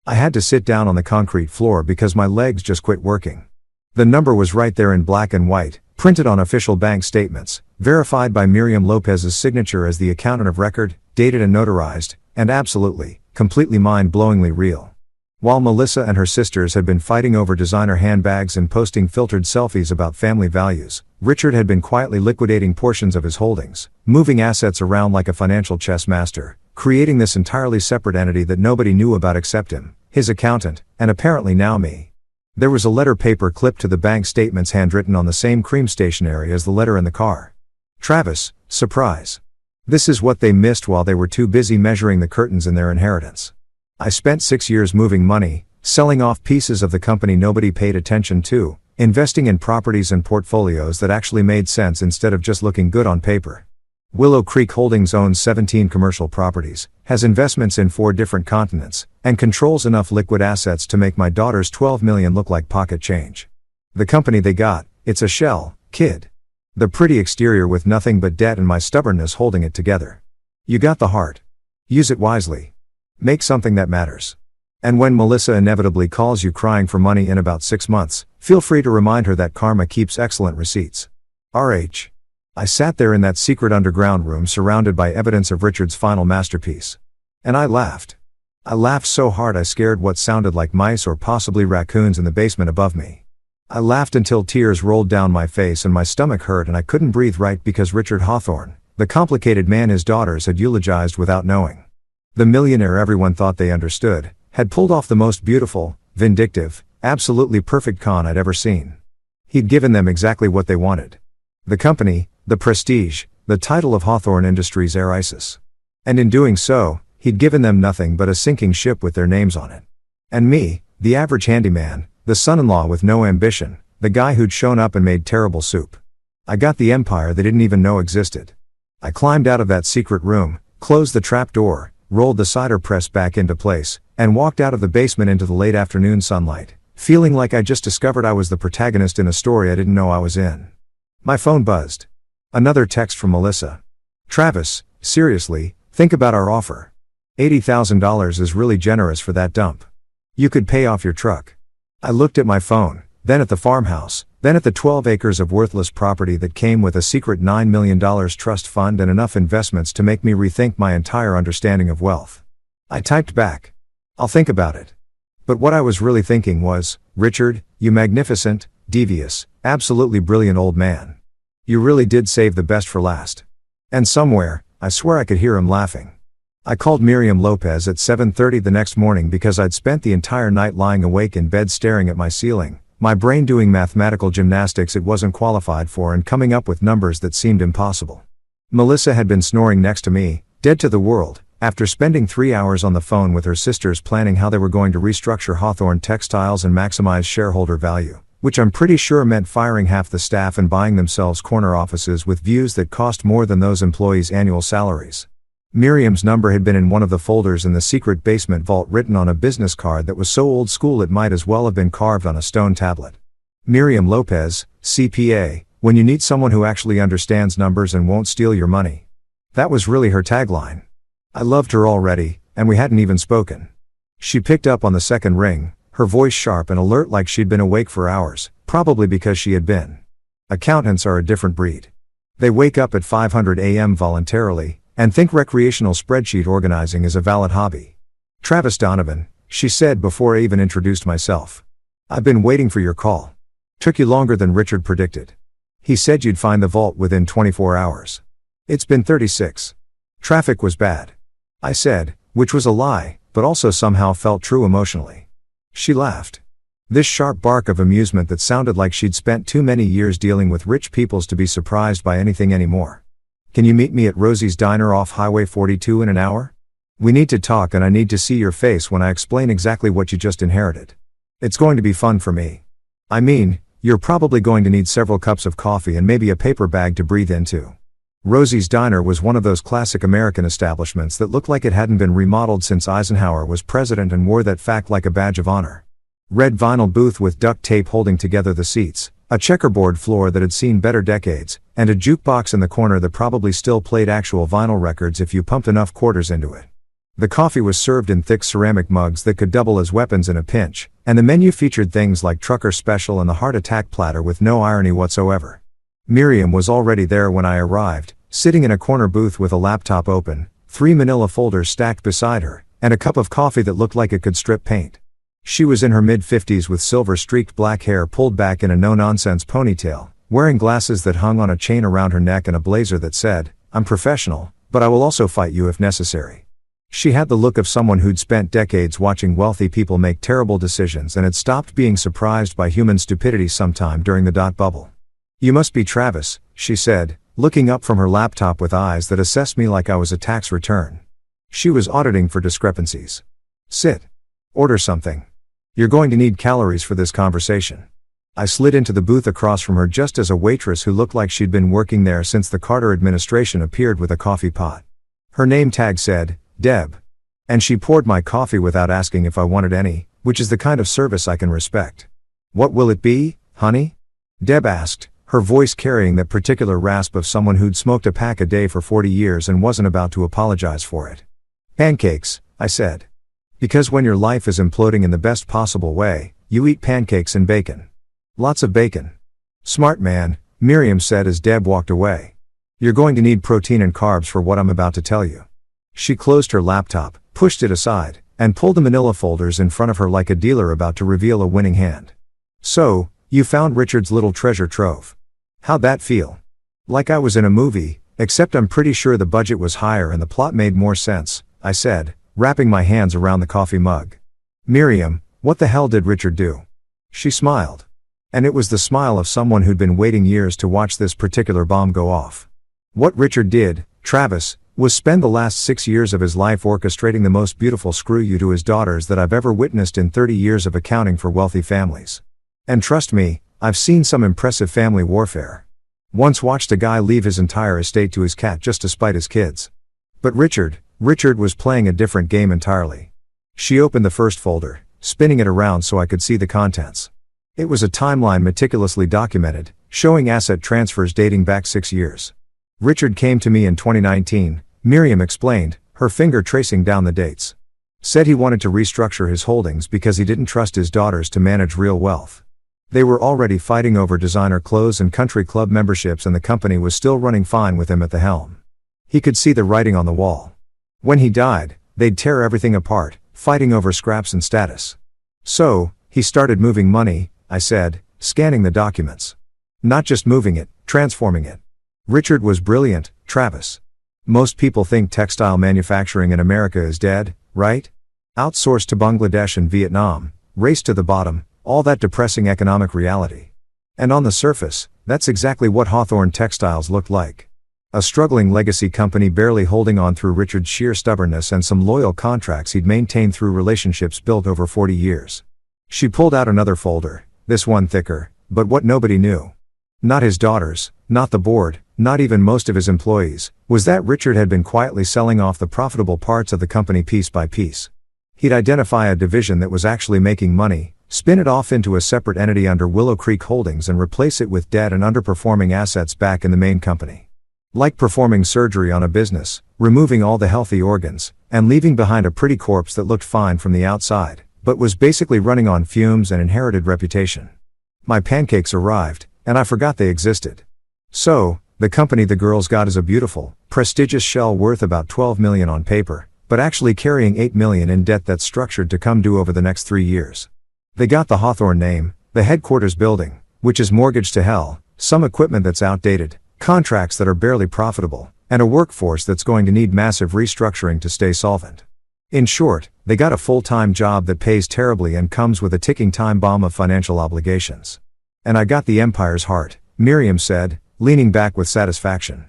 I had to sit down on the concrete floor because my legs just quit working. The number was right there in black and white, printed on official bank statements, verified by Miriam Lopez's signature as the accountant of record, dated and notarized, and absolutely, completely mind-blowingly real. While Melissa and her sisters had been fighting over designer handbags and posting filtered selfies about family values, Richard had been quietly liquidating portions of his holdings, moving assets around like a financial chess master, creating this entirely separate entity that nobody knew about except him, his accountant, and apparently now me. There was a letter paper clipped to the bank statements handwritten on the same cream stationery as the letter in the car. Travis, surprise. This is what they missed while they were too busy measuring the curtains in their inheritance. I spent 6 years moving money, selling off pieces of the company nobody paid attention to, investing in properties and portfolios that actually made sense instead of just looking good on paper. Willow Creek Holdings owns 17 commercial properties, has investments in 4 different continents, and controls enough liquid assets to make my daughter's $12 million look like pocket change. The company they got, it's a shell, kid. The pretty exterior with nothing but debt and my stubbornness holding it together. You got the heart. Use it wisely. Make something that matters. And when Melissa inevitably calls you crying for money in about 6 months, feel free to remind her that karma keeps excellent receipts. R.H. I sat there in that secret underground room surrounded by evidence of Richard's final masterpiece. And I laughed. I laughed so hard I scared what sounded like mice or possibly raccoons in the basement above me. I laughed until tears rolled down my face and my stomach hurt and I couldn't breathe right because Richard Hawthorne, the complicated man his daughters had eulogized without knowing. The millionaire everyone thought they understood, had pulled off the most beautiful, vindictive, absolutely perfect con I'd ever seen. He'd given them exactly what they wanted. The company, the prestige, the title of Hawthorne Industries Air ISIS. And in doing so, he'd given them nothing but a sinking ship with their names on it. And me, the average handyman, the son-in-law with no ambition, the guy who'd shown up and made terrible soup. I got the empire they didn't even know existed. I climbed out of that secret room, closed the trap door, rolled the cider press back into place, and walked out of the basement into the late afternoon sunlight, feeling like I just discovered I was the protagonist in a story I didn't know I was in. My phone buzzed. Another text from Melissa. Travis, seriously, think about our offer. $80,000 is really generous for that dump. You could pay off your truck. I looked at my phone, then at the farmhouse, then at the 12 acres of worthless property that came with a secret $9 million trust fund and enough investments to make me rethink my entire understanding of wealth. I typed back. I'll think about it. But what I was really thinking was, Richard, you magnificent, devious, absolutely brilliant old man. You really did save the best for last. And somewhere, I swear I could hear him laughing. I called Miriam Lopez at 7:30 the next morning because I'd spent the entire night lying awake in bed staring at my ceiling, my brain doing mathematical gymnastics it wasn't qualified for and coming up with numbers that seemed impossible. Melissa had been snoring next to me, dead to the world, after spending 3 hours on the phone with her sisters planning how they were going to restructure Hawthorne Textiles and maximize shareholder value, which I'm pretty sure meant firing half the staff and buying themselves corner offices with views that cost more than those employees' annual salaries. Miriam's number had been in one of the folders in the secret basement vault written on a business card that was so old school it might as well have been carved on a stone tablet. Miriam Lopez, CPA, when you need someone who actually understands numbers and won't steal your money. That was really her tagline. I loved her already, and we hadn't even spoken. She picked up on the second ring, her voice sharp and alert like she'd been awake for hours, probably because she had been. Accountants are a different breed. They wake up at 5:00 a.m. voluntarily, and think recreational spreadsheet organizing is a valid hobby. Travis Donovan, she said before I even introduced myself. I've been waiting for your call. Took you longer than Richard predicted. He said you'd find the vault within 24 hours. It's been 36. Traffic was bad. I said, which was a lie, but also somehow felt true emotionally. She laughed. This sharp bark of amusement that sounded like she'd spent too many years dealing with rich peoples to be surprised by anything anymore. Can you meet me at Rosie's Diner off Highway 42 in an hour? We need to talk and I need to see your face when I explain exactly what you just inherited. It's going to be fun for me. I mean, you're probably going to need several cups of coffee and maybe a paper bag to breathe into. Rosie's Diner was one of those classic American establishments that looked like it hadn't been remodeled since Eisenhower was president and wore that fact like a badge of honor. Red vinyl booth with duct tape holding together the seats, a checkerboard floor that had seen better decades, and a jukebox in the corner that probably still played actual vinyl records if you pumped enough quarters into it. The coffee was served in thick ceramic mugs that could double as weapons in a pinch, and the menu featured things like Trucker Special and the Heart Attack platter with no irony whatsoever. Miriam was already there when I arrived, sitting in a corner booth with a laptop open, 3 manila folders stacked beside her, and a cup of coffee that looked like it could strip paint. She was in her mid-50s with silver-streaked black hair pulled back in a no-nonsense ponytail, wearing glasses that hung on a chain around her neck and a blazer that said, "I'm professional, but I will also fight you if necessary." She had the look of someone who'd spent decades watching wealthy people make terrible decisions and had stopped being surprised by human stupidity sometime during the dot bubble. "You must be Travis," she said, looking up from her laptop with eyes that assessed me like I was a tax return. She was auditing for discrepancies. "Sit. Order something. You're going to need calories for this conversation." I slid into the booth across from her just as a waitress who looked like she'd been working there since the Carter administration appeared with a coffee pot. Her name tag said, Deb. And she poured my coffee without asking if I wanted any, which is the kind of service I can respect. "What will it be, honey?" Deb asked, her voice carrying that particular rasp of someone who'd smoked a pack a day for 40 years and wasn't about to apologize for it. "Pancakes," I said. Because when your life is imploding in the best possible way, you eat pancakes and bacon. Lots of bacon. "Smart man," Miriam said as Deb walked away. "You're going to need protein and carbs for what I'm about to tell you." She closed her laptop, pushed it aside, and pulled the manila folders in front of her like a dealer about to reveal a winning hand. "So, you found Richard's little treasure trove. How'd that feel?" "Like I was in a movie, except I'm pretty sure the budget was higher and the plot made more sense," I said, wrapping my hands around the coffee mug. Miriam, what the hell did Richard do? She smiled. And it was the smile of someone who'd been waiting years to watch this particular bomb go off. What Richard did, Travis, was spend the last 6 years of his life orchestrating the most beautiful screw you to his daughters that I've ever witnessed in 30 years of accounting for wealthy families. And trust me, I've seen some impressive family warfare. Once watched a guy leave his entire estate to his cat just to spite his kids. But Richard was playing a different game entirely. She opened the first folder, spinning it around so I could see the contents. It was a timeline meticulously documented, showing asset transfers dating back 6 years. Richard came to me in 2019, Miriam explained, her finger tracing down the dates. Said he wanted to restructure his holdings because he didn't trust his daughters to manage real wealth. They were already fighting over designer clothes and country club memberships, and the company was still running fine with him at the helm. He could see the writing on the wall. When he died, they'd tear everything apart, fighting over scraps and status. So, he started moving money, I said, scanning the documents. Not just moving it, transforming it. Richard was brilliant, Travis. Most people think textile manufacturing in America is dead, right? Outsourced to Bangladesh and Vietnam, race to the bottom, all that depressing economic reality. And on the surface, that's exactly what Hawthorne Textiles looked like. A struggling legacy company barely holding on through Richard's sheer stubbornness and some loyal contracts he'd maintained through relationships built over 40 years. She pulled out another folder, this one thicker, but what nobody knew. Not his daughters, not the board, not even most of his employees, was that Richard had been quietly selling off the profitable parts of the company piece by piece. He'd identify a division that was actually making money, spin it off into a separate entity under Willow Creek Holdings and replace it with debt and underperforming assets back in the main company. Like performing surgery on a business, removing all the healthy organs, and leaving behind a pretty corpse that looked fine from the outside, but was basically running on fumes and inherited reputation. My pancakes arrived, and I forgot they existed. So, the company the girls got is a beautiful, prestigious shell worth about $12 million on paper, but actually carrying $8 million in debt that's structured to come due over the next 3 years. They got the Hawthorne name, the headquarters building, which is mortgaged to hell, some equipment that's outdated, contracts that are barely profitable, and a workforce that's going to need massive restructuring to stay solvent. In short, they got a full-time job that pays terribly and comes with a ticking time bomb of financial obligations. And I got the empire's heart, Miriam said, leaning back with satisfaction.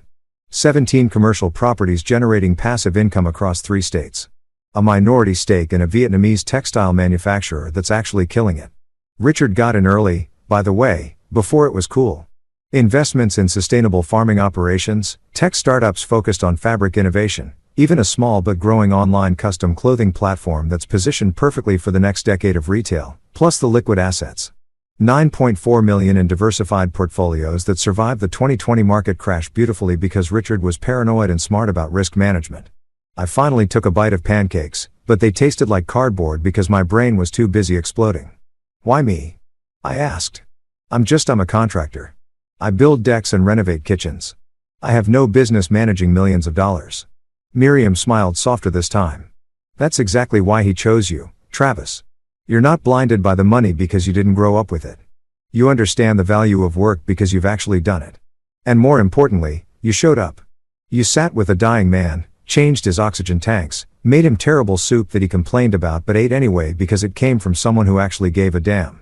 17 commercial properties generating passive income across 3 states. A minority stake in a Vietnamese textile manufacturer that's actually killing it. Richard got in early, by the way, before it was cool. Investments in sustainable farming operations, tech startups focused on fabric innovation, even a small but growing online custom clothing platform that's positioned perfectly for the next decade of retail, plus the liquid assets. $9.4 million in diversified portfolios that survived the 2020 market crash beautifully because Richard was paranoid and smart about risk management. I finally took a bite of pancakes, but they tasted like cardboard because my brain was too busy exploding. Why me? I asked. I'm a contractor. I build decks and renovate kitchens. I have no business managing millions of dollars. Miriam smiled softer this time. That's exactly why he chose you, Travis. You're not blinded by the money because you didn't grow up with it. You understand the value of work because you've actually done it. And more importantly, you showed up. You sat with a dying man, changed his oxygen tanks, made him terrible soup that he complained about but ate anyway because it came from someone who actually gave a damn.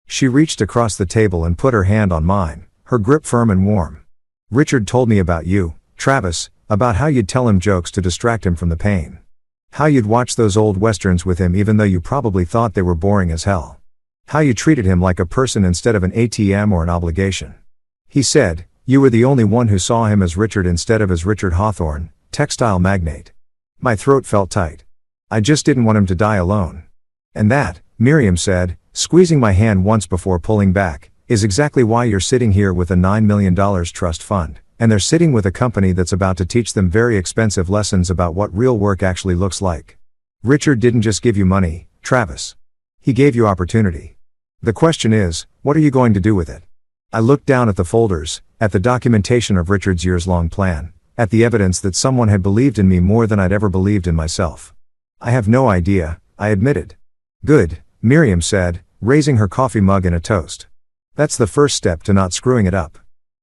She reached across the table and put her hand on mine, her grip firm and warm. Richard told me about you, Travis, about how you'd tell him jokes to distract him from the pain. How you'd watch those old westerns with him even though you probably thought they were boring as hell. How you treated him like a person instead of an ATM or an obligation. He said, you were the only one who saw him as Richard instead of as Richard Hawthorne, textile magnate. My throat felt tight. I just didn't want him to die alone. And that, Miriam said, squeezing my hand once before pulling back, is exactly why you're sitting here with a $9 million trust fund. And they're sitting with a company that's about to teach them very expensive lessons about what real work actually looks like. Richard didn't just give you money, Travis. He gave you opportunity. The question is, what are you going to do with it? I looked down at the folders, at the documentation of Richard's years-long plan, at the evidence that someone had believed in me more than I'd ever believed in myself. I have no idea, I admitted. Good, Miriam said, raising her coffee mug in a toast. That's the first step to not screwing it up.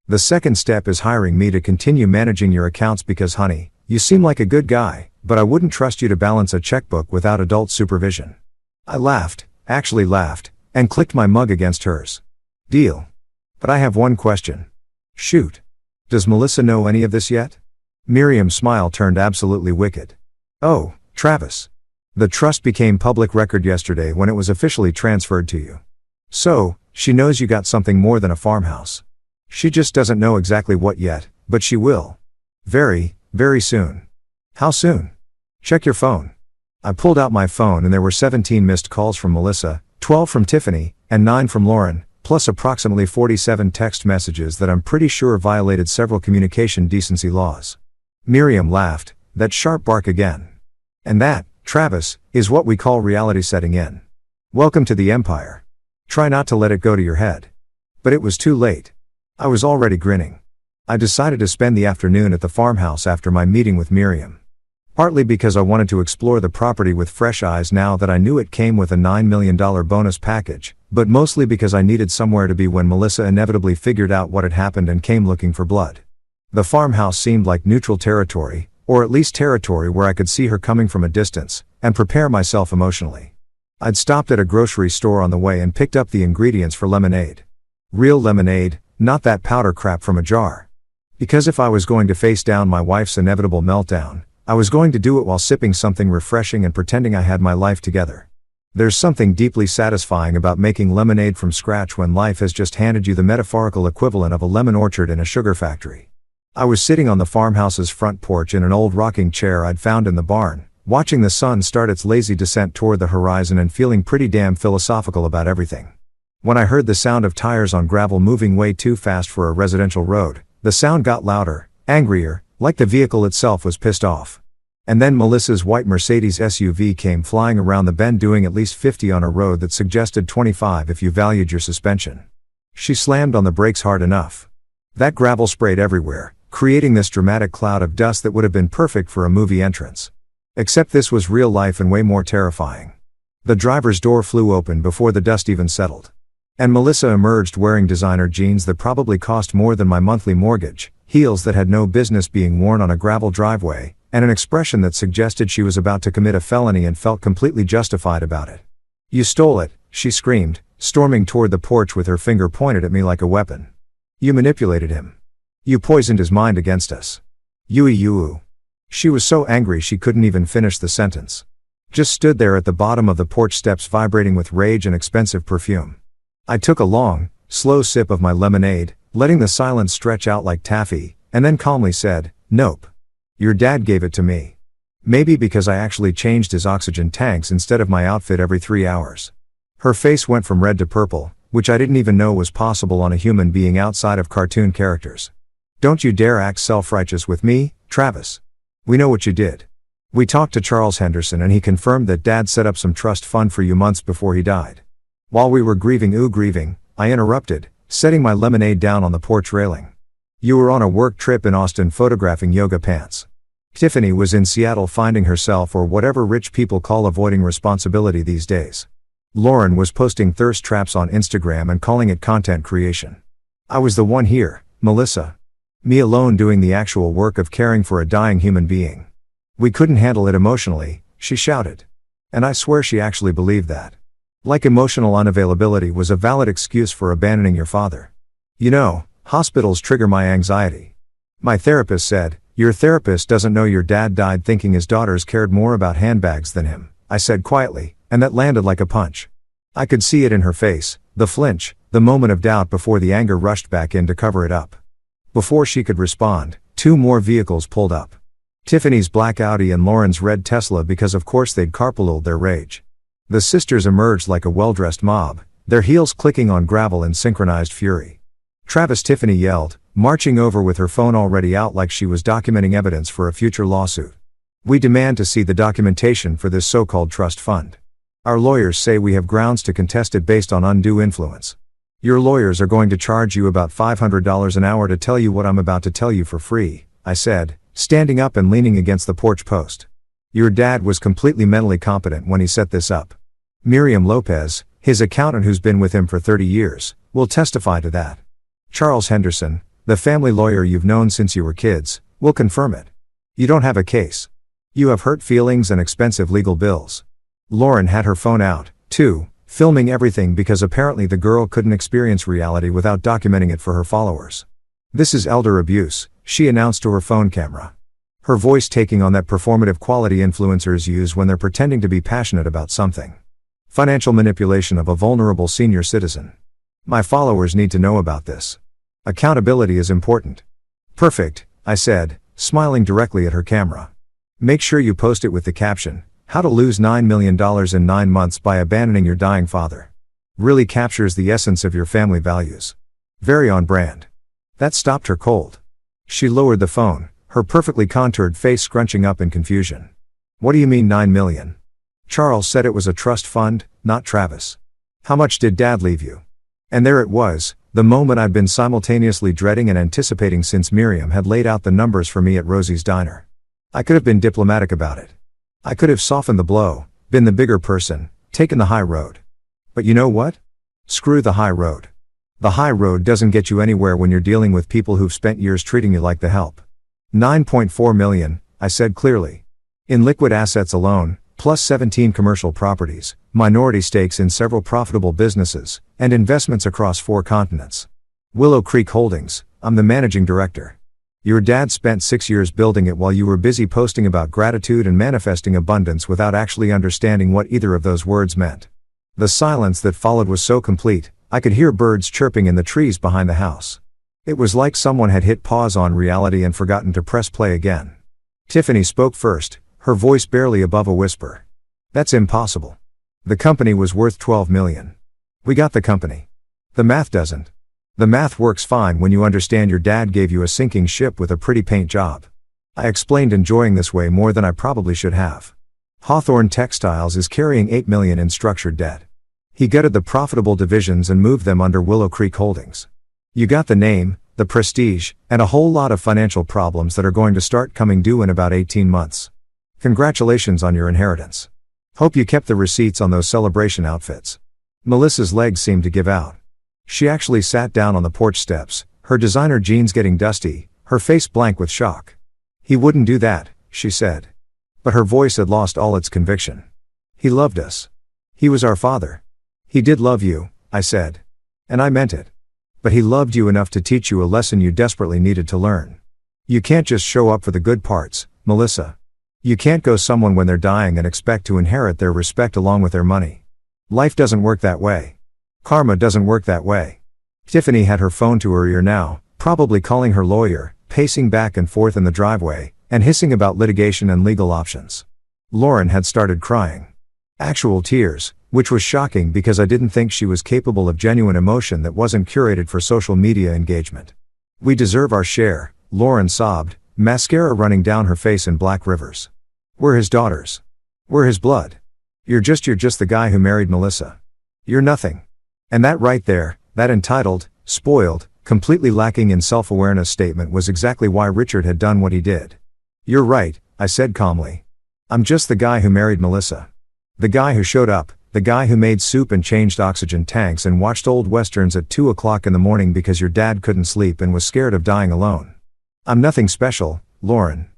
The second step is hiring me to continue managing your accounts because honey, you seem like a good guy, but I wouldn't trust you to balance a checkbook without adult supervision. I laughed, actually laughed, and clicked my mug against hers. Deal. But I have one question. Shoot. Does Melissa know any of this yet? Miriam's smile turned absolutely wicked. Oh, Travis. The trust became public record yesterday when it was officially transferred to you. So, she knows you got something more than a farmhouse. She just doesn't know exactly what yet, but she will. Very, very soon. How soon? Check your phone. I pulled out my phone and there were 17 missed calls from Melissa, 12 from Tiffany, and 9 from Lauren, plus approximately 47 text messages that I'm pretty sure violated several communication decency laws. Miriam laughed, that sharp bark again. And that, Travis, is what we call reality setting in. Welcome to the empire. Try not to let it go to your head. But it was too late. I was already grinning. I decided to spend the afternoon at the farmhouse after my meeting with Miriam. Partly because I wanted to explore the property with fresh eyes now that I knew it came with a $9 million bonus package, but mostly because I needed somewhere to be when Melissa inevitably figured out what had happened and came looking for blood. The farmhouse seemed like neutral territory, or at least territory where I could see her coming from a distance, and prepare myself emotionally. I'd stopped at a grocery store on the way and picked up the ingredients for lemonade. Real lemonade, not that powder crap from a jar. Because if I was going to face down my wife's inevitable meltdown, I was going to do it while sipping something refreshing and pretending I had my life together. There's something deeply satisfying about making lemonade from scratch when life has just handed you the metaphorical equivalent of a lemon orchard in a sugar factory. I was sitting on the farmhouse's front porch in an old rocking chair I'd found in the barn, watching the sun start its lazy descent toward the horizon and feeling pretty damn philosophical about everything. When I heard the sound of tires on gravel moving way too fast for a residential road, the sound got louder, angrier, like the vehicle itself was pissed off. And then Melissa's white Mercedes SUV came flying around the bend doing at least 50 on a road that suggested 25 if you valued your suspension. She slammed on the brakes hard enough. That gravel sprayed everywhere, creating this dramatic cloud of dust that would have been perfect for a movie entrance. Except this was real life and way more terrifying. The driver's door flew open before the dust even settled. And Melissa emerged wearing designer jeans that probably cost more than my monthly mortgage, heels that had no business being worn on a gravel driveway, and an expression that suggested she was about to commit a felony and felt completely justified about it. "You stole it," she screamed, storming toward the porch with her finger pointed at me like a weapon. "You manipulated him. You poisoned his mind against us. You." She was so angry she couldn't even finish the sentence. Just stood there at the bottom of the porch steps vibrating with rage and expensive perfume. I took a long, slow sip of my lemonade, letting the silence stretch out like taffy, and then calmly said, "Nope. Your dad gave it to me. Maybe because I actually changed his oxygen tanks instead of my outfit every 3 hours." Her face went from red to purple, which I didn't even know was possible on a human being outside of cartoon characters. "Don't you dare act self-righteous with me, Travis. We know what you did. We talked to Charles Henderson and he confirmed that Dad set up some trust fund for you months before he died." While we were grieving, I interrupted, setting my lemonade down on the porch railing. "You were on a work trip in Austin photographing yoga pants. Tiffany was in Seattle finding herself or whatever rich people call avoiding responsibility these days. Lauren was posting thirst traps on Instagram and calling it content creation. I was the one here, Melissa. Me alone doing the actual work of caring for a dying human being. We couldn't handle it emotionally," she shouted. And I swear she actually believed that. Like emotional unavailability was a valid excuse for abandoning your father. "You know, hospitals trigger my anxiety. My therapist said, 'Your therapist doesn't know your dad died thinking his daughters cared more about handbags than him,'" I said quietly, and that landed like a punch. I could see it in her face, the flinch, the moment of doubt before the anger rushed back in to cover it up. Before she could respond, 2 more vehicles pulled up. Tiffany's black Audi and Lauren's red Tesla because of course they'd carpooled their rage. The sisters emerged like a well-dressed mob, their heels clicking on gravel in synchronized fury. "Travis," Tiffany yelled, marching over with her phone already out like she was documenting evidence for a future lawsuit. "We demand to see the documentation for this so-called trust fund. Our lawyers say we have grounds to contest it based on undue influence. Your lawyers are going to charge you about $500 an hour to tell you what I'm about to tell you for free," I said, standing up and leaning against the porch post. "Your dad was completely mentally competent when he set this up. Miriam Lopez, his accountant who's been with him for 30 years, will testify to that. Charles Henderson, the family lawyer you've known since you were kids, will confirm it. You don't have a case. You have hurt feelings and expensive legal bills. Lauren had her phone out, too, filming everything because apparently the girl couldn't experience reality without documenting it for her followers. "This is elder abuse," she announced to her phone camera. Her voice taking on that performative quality influencers use when they're pretending to be passionate about something. Financial manipulation of a vulnerable senior citizen. "My followers need to know about this. Accountability is important." "Perfect," I said, smiling directly at her camera. "Make sure you post it with the caption, 'How to lose $9 million in 9 months by abandoning your dying father.' Really captures the essence of your family values. Very on brand." That stopped her cold. She lowered the phone, her perfectly contoured face scrunching up in confusion. "What do you mean 9 million? Charles said it was a trust fund, not Travis. How much did Dad leave you?" And there it was, the moment I'd been simultaneously dreading and anticipating since Miriam had laid out the numbers for me at Rosie's diner. I could have been diplomatic about it. I could have softened the blow, been the bigger person, taken the high road. But you know what? Screw the high road. The high road doesn't get you anywhere when you're dealing with people who've spent years treating you like the help. 9.4 million, I said clearly. In liquid assets alone, plus 17 commercial properties, minority stakes in several profitable businesses, and investments across 4 continents. Willow Creek Holdings, I'm the managing director. Your dad spent 6 years building it while you were busy posting about gratitude and manifesting abundance without actually understanding what either of those words meant. The silence that followed was so complete, I could hear birds chirping in the trees behind the house. It was like someone had hit pause on reality and forgotten to press play again. Tiffany spoke first, her voice barely above a whisper. "That's impossible. The company was worth 12 million. We got the company. The math doesn't. The math works fine when you understand your dad gave you a sinking ship with a pretty paint job." I explained, enjoying this way more than I probably should have. "Hawthorne Textiles is carrying 8 million in structured debt. He gutted the profitable divisions and moved them under Willow Creek Holdings. You got the name, the prestige, and a whole lot of financial problems that are going to start coming due in about 18 months. Congratulations on your inheritance. Hope you kept the receipts on those celebration outfits." Melissa's legs seemed to give out. She actually sat down on the porch steps, her designer jeans getting dusty, her face blank with shock. "He wouldn't do that," she said. But her voice had lost all its conviction. "He loved us. He was our father." "He did love you," I said. "And I meant it. But he loved you enough to teach you a lesson you desperately needed to learn. You can't just show up for the good parts, Melissa. You can't go someone when they're dying and expect to inherit their respect along with their money. Life doesn't work that way. Karma doesn't work that way." Tiffany had her phone to her ear now, probably calling her lawyer, pacing back and forth in the driveway, and hissing about litigation and legal options. Lauren had started crying. Actual tears, which was shocking because I didn't think she was capable of genuine emotion that wasn't curated for social media engagement. "We deserve our share," Lauren sobbed, mascara running down her face in black rivers. "We're his daughters. We're his blood. You're just the guy who married Melissa. You're nothing." And that right there, that entitled, spoiled, completely lacking in self-awareness statement was exactly why Richard had done what he did. "You're right," I said calmly. "I'm just the guy who married Melissa. The guy who showed up, the guy who made soup and changed oxygen tanks and watched old westerns at 2 o'clock in the morning because your dad couldn't sleep and was scared of dying alone. I'm nothing special, Lauren.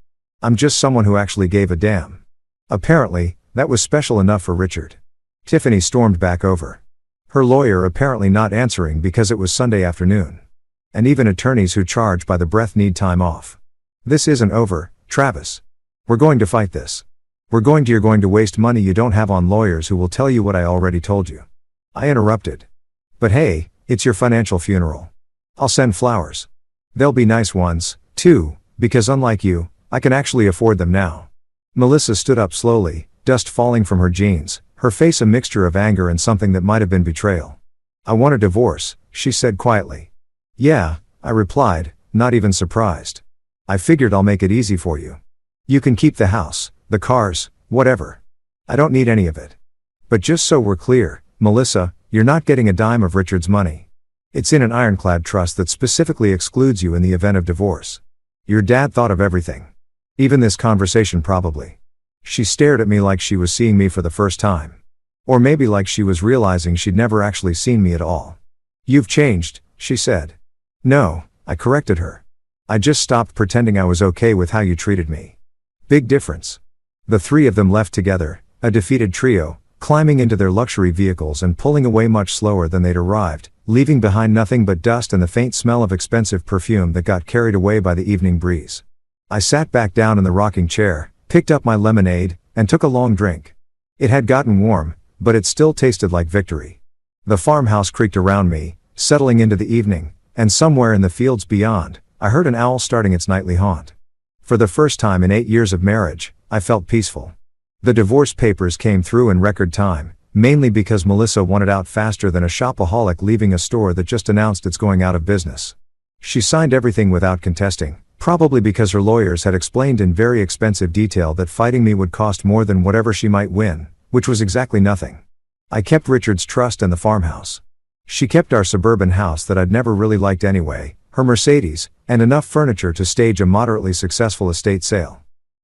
I'm just someone who actually gave a damn." Apparently, that was special enough for Richard. Tiffany stormed back over. Her lawyer apparently not answering because it was Sunday afternoon. And even attorneys who charge by the breath need time off. "This isn't over, Travis. We're going to fight this. You're going to waste money you don't have on lawyers who will tell you what I already told you." I interrupted. "But hey, it's your financial funeral. I'll send flowers. They'll be nice ones, too, because unlike you, I can actually afford them now." Melissa stood up slowly, dust falling from her jeans, her face a mixture of anger and something that might have been betrayal. "I want a divorce," she said quietly. "Yeah," I replied, not even surprised. "I figured I'll make it easy for you. You can keep the house, the cars, whatever. I don't need any of it. But just so we're clear, Melissa, you're not getting a dime of Richard's money. It's in an ironclad trust that specifically excludes you in the event of divorce. Your dad thought of everything. Even this conversation probably." She stared at me like she was seeing me for the first time. Or maybe like she was realizing she'd never actually seen me at all. "You've changed," she said. "No," I corrected her. "I just stopped pretending I was okay with how you treated me." Big difference. The three of them left together, a defeated trio, climbing into their luxury vehicles and pulling away much slower than they'd arrived, leaving behind nothing but dust and the faint smell of expensive perfume that got carried away by the evening breeze. I sat back down in the rocking chair, picked up my lemonade, and took a long drink. It had gotten warm, but it still tasted like victory. The farmhouse creaked around me, settling into the evening, and somewhere in the fields beyond, I heard an owl starting its nightly haunt. For the first time in 8 years of marriage, I felt peaceful. The divorce papers came through in record time, mainly because Melissa wanted out faster than a shopaholic leaving a store that just announced it's going out of business. She signed everything without contesting, probably because her lawyers had explained in very expensive detail that fighting me would cost more than whatever she might win, which was exactly nothing. I kept Richard's trust and the farmhouse. She kept our suburban house that I'd never really liked anyway, her Mercedes, and enough furniture to stage a moderately successful estate sale.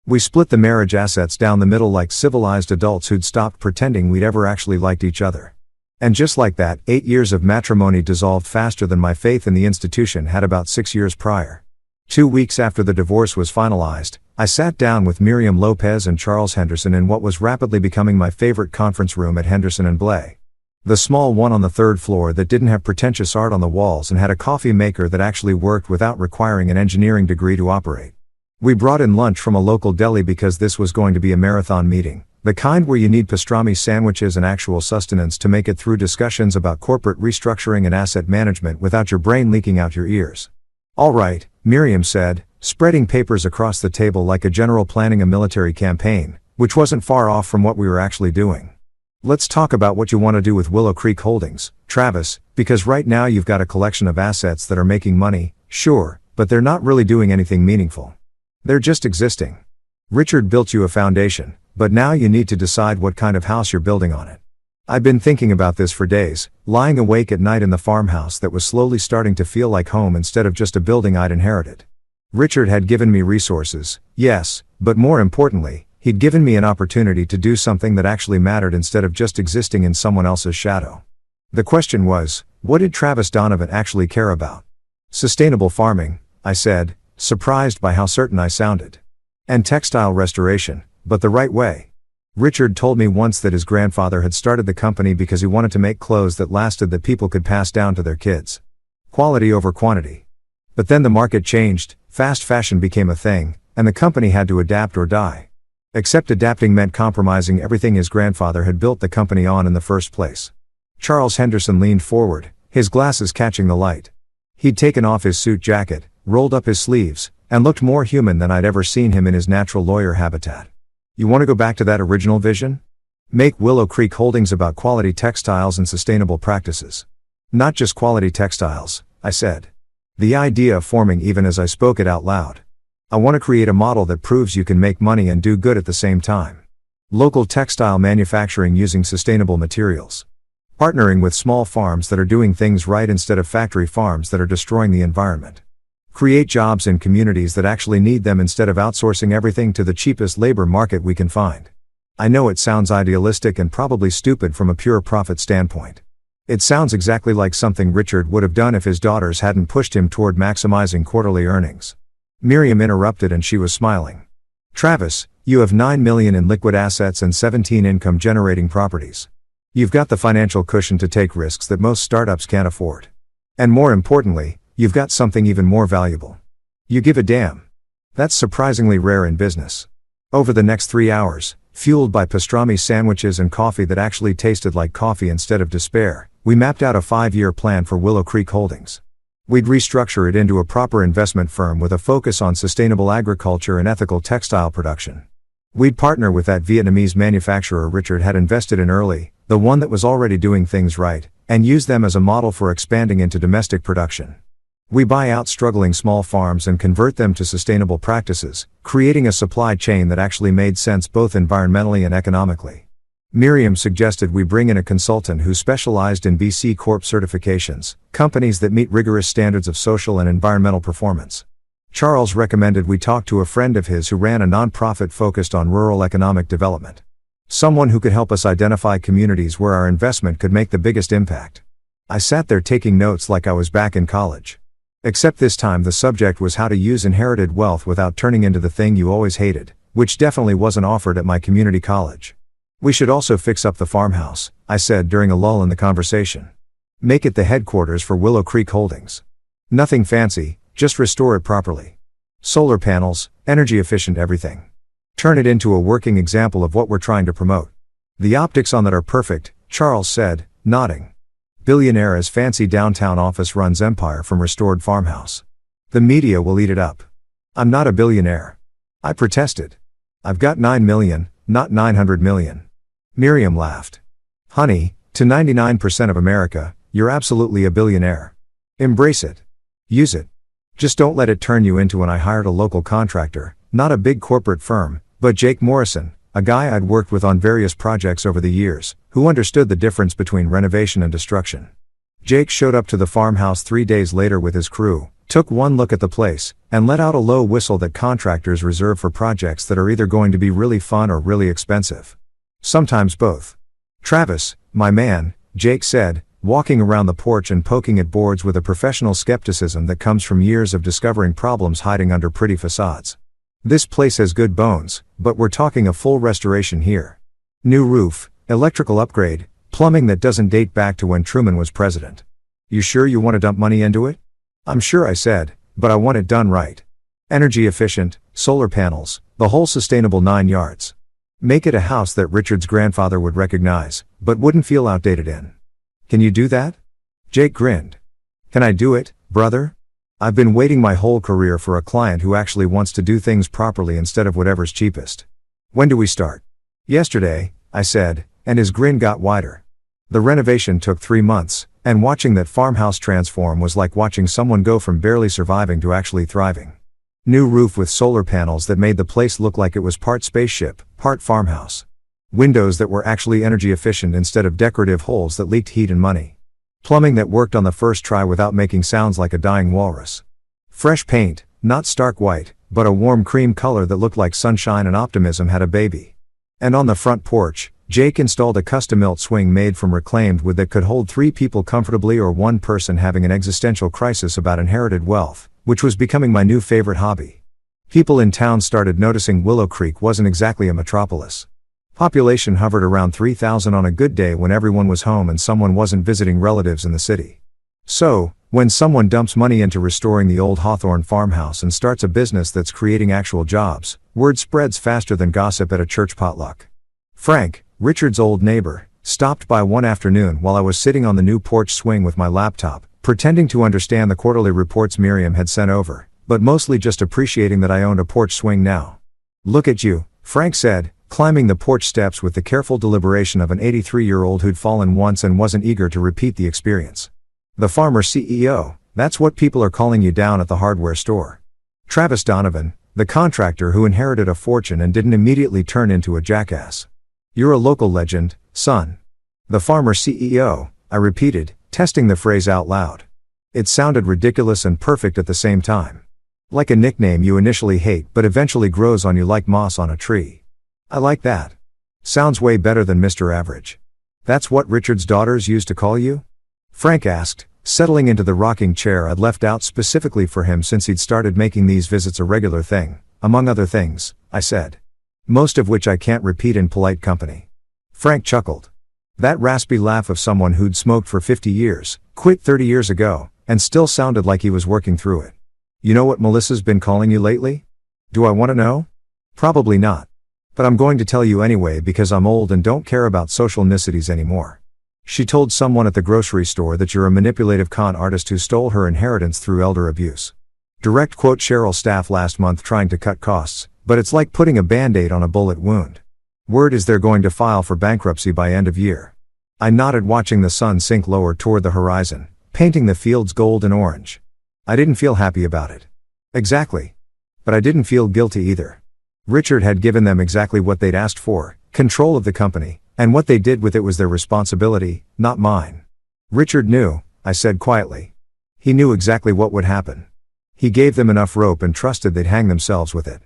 We split the marriage assets down the middle like civilized adults who'd stopped pretending we'd ever actually liked each other. And just like that, 8 years of matrimony dissolved faster than my faith in the institution had about 6 years prior. 2 weeks after the divorce was finalized, I sat down with Miriam Lopez and Charles Henderson in what was rapidly becoming my favorite conference room at Henderson and Blay. The small one on the third floor that didn't have pretentious art on the walls and had a coffee maker that actually worked without requiring an engineering degree to operate. We brought in lunch from a local deli because this was going to be a marathon meeting, the kind where you need pastrami sandwiches and actual sustenance to make it through discussions about corporate restructuring and asset management without your brain leaking out your ears. "All right," Miriam said, spreading papers across the table like a general planning a military campaign, which wasn't far off from what we were actually doing. "Let's talk about what you want to do with Willow Creek Holdings, Travis, because right now you've got a collection of assets that are making money, sure, but they're not really doing anything meaningful. They're just existing. Richard built you a foundation, but now you need to decide what kind of house you're building on it." I'd been thinking about this for days, lying awake at night in the farmhouse that was slowly starting to feel like home instead of just a building I'd inherited. Richard had given me resources, yes, but more importantly, he'd given me an opportunity to do something that actually mattered instead of just existing in someone else's shadow. The question was, what did Travis Donovan actually care about? "Sustainable farming," I said, surprised by how certain I sounded. "And textile restoration, but the right way." Richard told me once that his grandfather had started the company because he wanted to make clothes that lasted that people could pass down to their kids. Quality over quantity. But then the market changed, fast fashion became a thing, and the company had to adapt or die. Except adapting meant compromising everything his grandfather had built the company on in the first place. Charles Henderson leaned forward, his glasses catching the light. He'd taken off his suit jacket, rolled up his sleeves, and looked more human than I'd ever seen him in his natural lawyer habitat. "You want to go back to that original vision? Make Willow Creek Holdings about quality textiles and sustainable practices." "Not just quality textiles," I said. The idea forming even as I spoke it out loud. "I want to create a model that proves you can make money and do good at the same time. Local textile manufacturing using sustainable materials. Partnering with small farms that are doing things right instead of factory farms that are destroying the environment. Create jobs in communities that actually need them instead of outsourcing everything to the cheapest labor market we can find." I know it sounds idealistic and probably stupid from a pure profit standpoint. It sounds exactly like something Richard would have done if his daughters hadn't pushed him toward maximizing quarterly earnings. Miriam interrupted and she was smiling. "Travis, you have $9 million in liquid assets and 17 income-generating properties. You've got the financial cushion to take risks that most startups can't afford. And more importantly, you've got something even more valuable. You give a damn. That's surprisingly rare in business." Over the next 3 hours, fueled by pastrami sandwiches and coffee that actually tasted like coffee instead of despair, we mapped out a 5-year plan for Willow Creek Holdings. We'd restructure it into a proper investment firm with a focus on sustainable agriculture and ethical textile production. We'd partner with that Vietnamese manufacturer Richard had invested in early, the one that was already doing things right, and use them as a model for expanding into domestic production. We buy out struggling small farms and convert them to sustainable practices, creating a supply chain that actually made sense both environmentally and economically. Miriam suggested we bring in a consultant who specialized in B Corp certifications, companies that meet rigorous standards of social and environmental performance. Charles recommended we talk to a friend of his who ran a nonprofit focused on rural economic development. Someone who could help us identify communities where our investment could make the biggest impact. I sat there taking notes like I was back in college. Except this time the subject was how to use inherited wealth without turning into the thing you always hated, which definitely wasn't offered at my community college. We should also fix up the farmhouse, I said during a lull in the conversation. Make it the headquarters for Willow Creek Holdings. Nothing fancy, just restore it properly. Solar panels, energy efficient everything. Turn it into a working example of what we're trying to promote. The optics on that are perfect, Charles said, nodding. Billionaire as fancy downtown office runs empire from restored farmhouse. The media will eat it up. I'm not a billionaire. I protested. I've got 9 million, not 900 million. Miriam laughed. Honey, to 99% of America, you're absolutely a billionaire. Embrace it. Use it. Just don't let it turn you into an I hired a local contractor, not a big corporate firm, but Jake Morrison, a guy I'd worked with on various projects over the years, who understood the difference between renovation and destruction. Jake showed up to the farmhouse 3 days later with his crew, took one look at the place, and let out a low whistle that contractors reserve for projects that are either going to be really fun or really expensive. Sometimes both. Travis, my man, Jake said, walking around the porch and poking at boards with a professional skepticism that comes from years of discovering problems hiding under pretty facades. This place has good bones, but we're talking a full restoration here. New roof, electrical upgrade, plumbing that doesn't date back to when Truman was president. You sure you want to dump money into it? I'm sure, I said, but I want it done right. Energy efficient, solar panels, the whole sustainable 9 yards. Make it a house that Richard's grandfather would recognize, but wouldn't feel outdated in. Can you do that? Jake grinned. Can I do it, brother? I've been waiting my whole career for a client who actually wants to do things properly instead of whatever's cheapest. When do we start? Yesterday, I said, and his grin got wider. The renovation took 3 months, and watching that farmhouse transform was like watching someone go from barely surviving to actually thriving. New roof with solar panels that made the place look like it was part spaceship, part farmhouse. Windows that were actually energy efficient instead of decorative holes that leaked heat and money. Plumbing that worked on the first try without making sounds like a dying walrus. Fresh paint, not stark white, but a warm cream color that looked like sunshine and optimism had a baby. And on the front porch, Jake installed a custom-built swing made from reclaimed wood that could hold 3 people comfortably or one person having an existential crisis about inherited wealth, which was becoming my new favorite hobby. People in town started noticing Willow Creek wasn't exactly a metropolis. Population hovered around 3,000 on a good day when everyone was home and someone wasn't visiting relatives in the city. So, when someone dumps money into restoring the old Hawthorne farmhouse and starts a business that's creating actual jobs, word spreads faster than gossip at a church potluck. Frank, Richard's old neighbor, stopped by one afternoon while I was sitting on the new porch swing with my laptop, pretending to understand the quarterly reports Miriam had sent over, but mostly just appreciating that I owned a porch swing now. Look at you, Frank said, climbing the porch steps with the careful deliberation of an 83-year-old who'd fallen once and wasn't eager to repeat the experience. The farmer CEO, that's what people are calling you down at the hardware store. Travis Donovan, the contractor who inherited a fortune and didn't immediately turn into a jackass. You're a local legend, son. The farmer CEO, I repeated, testing the phrase out loud. It sounded ridiculous and perfect at the same time. Like a nickname you initially hate but eventually grows on you like moss on a tree. I like that. Sounds way better than Mr. Average. That's what Richard's daughters used to call you? Frank asked, settling into the rocking chair I'd left out specifically for him since he'd started making these visits a regular thing, among other things, I said. Most of which I can't repeat in polite company. Frank chuckled. That raspy laugh of someone who'd smoked for 50 years, quit 30 years ago, and still sounded like he was working through it. You know what Melissa's been calling you lately? Do I want to know? Probably not. But I'm going to tell you anyway because I'm old and don't care about social niceties anymore. She told someone at the grocery store that you're a manipulative con artist who stole her inheritance through elder abuse. Direct quote Cheryl Staff last month trying to cut costs, but it's like putting a band-aid on a bullet wound. Word is they're going to file for bankruptcy by end of year. I nodded watching the sun sink lower toward the horizon, painting the fields gold and orange. I didn't feel happy about it. Exactly. But I didn't feel guilty either. Richard had given them exactly what they'd asked for, control of the company, and what they did with it was their responsibility, not mine. Richard knew, I said quietly. He knew exactly what would happen. He gave them enough rope and trusted they'd hang themselves with it.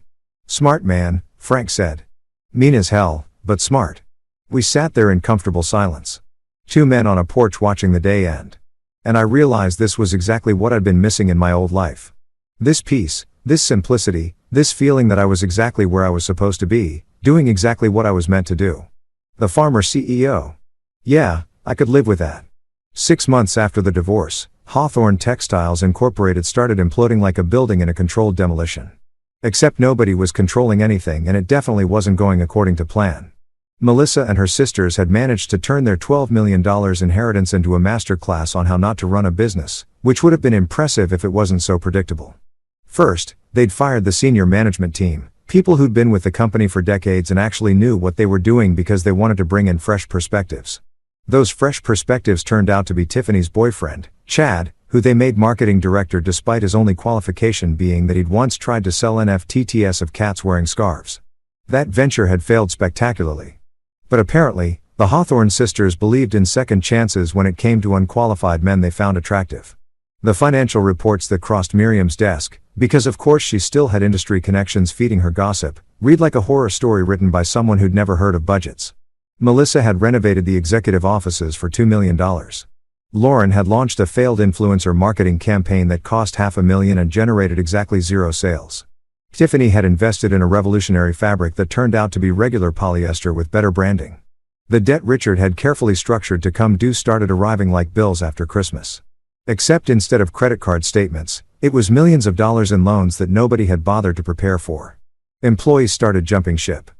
Smart man, Frank said. Mean as hell, but smart. We sat there in comfortable silence. 2 men on a porch watching the day end. And I realized this was exactly what I'd been missing in my old life. This peace, this simplicity, this feeling that I was exactly where I was supposed to be, doing exactly what I was meant to do. The farmer CEO. Yeah, I could live with that. 6 months after the divorce, Hawthorne Textiles Incorporated started imploding like a building in a controlled demolition. Except nobody was controlling anything, and it definitely wasn't going according to plan. Melissa and her sisters had managed to turn their $12 million inheritance into a master class on how not to run a business, which would have been impressive if it wasn't so predictable. First, they'd fired the senior management team, people who'd been with the company for decades and actually knew what they were doing, because they wanted to bring in fresh perspectives. Those fresh perspectives turned out to be Tiffany's boyfriend, Chad, who they made marketing director despite his only qualification being that he'd once tried to sell NFTs of cats wearing scarves. That venture had failed spectacularly. But apparently, the Hawthorne sisters believed in second chances when it came to unqualified men they found attractive. The financial reports that crossed Miriam's desk, because of course she still had industry connections feeding her gossip, read like a horror story written by someone who'd never heard of budgets. Melissa had renovated the executive offices for $2 million. Lauren had launched a failed influencer marketing campaign that cost $500,000 and generated exactly 0 sales. Tiffany had invested in a revolutionary fabric that turned out to be regular polyester with better branding. The debt Richard had carefully structured to come due started arriving like bills after Christmas. Except instead of credit card statements, it was millions of dollars in loans that nobody had bothered to prepare for. Employees started jumping ship.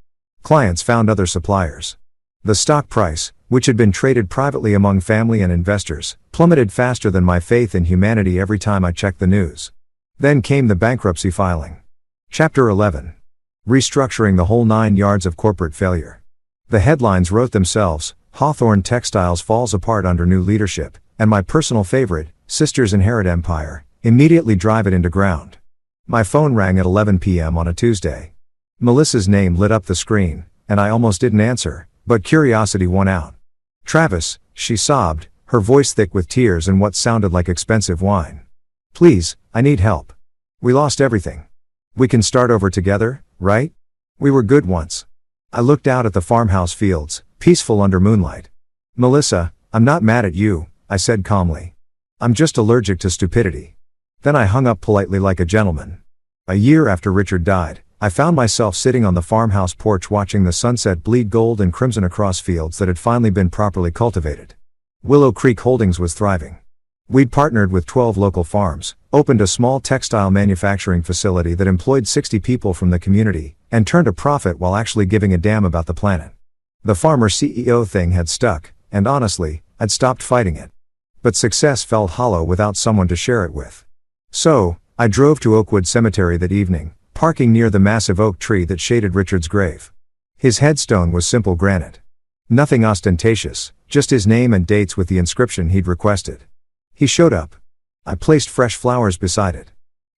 Clients found other suppliers. The stock price, which had been traded privately among family and investors, plummeted faster than my faith in humanity every time I checked the news. Then came the bankruptcy filing. Chapter 11. Restructuring the whole 9 yards of corporate failure. The headlines wrote themselves: Hawthorne Textiles falls apart under new leadership, and my personal favorite, sisters inherit empire, immediately drive it into ground. My phone rang at 11 p.m. on a Tuesday. Melissa's name lit up the screen, and I almost didn't answer, but curiosity won out. Travis, she sobbed, her voice thick with tears and what sounded like expensive wine. Please, I need help. We lost everything. We can start over together, right? We were good once. I looked out at the farmhouse fields, peaceful under moonlight. Melissa, I'm not mad at you, I said calmly. I'm just allergic to stupidity. Then I hung up politely like a gentleman. A year after Richard died, I found myself sitting on the farmhouse porch watching the sunset bleed gold and crimson across fields that had finally been properly cultivated. Willow Creek Holdings was thriving. We'd partnered with 12 local farms, opened a small textile manufacturing facility that employed 60 people from the community, and turned a profit while actually giving a damn about the planet. The farmer CEO thing had stuck, and honestly, I'd stopped fighting it. But success felt hollow without someone to share it with. So, I drove to Oakwood Cemetery that evening, parking near the massive oak tree that shaded Richard's grave. His headstone was simple granite. Nothing ostentatious, just his name and dates with the inscription he'd requested. He showed up. I placed fresh flowers beside it.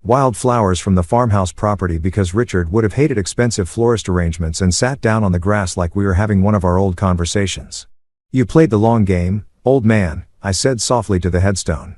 Wild flowers from the farmhouse property because Richard would have hated expensive florist arrangements, and sat down on the grass like we were having one of our old conversations. You played the long game, old man, I said softly to the headstone.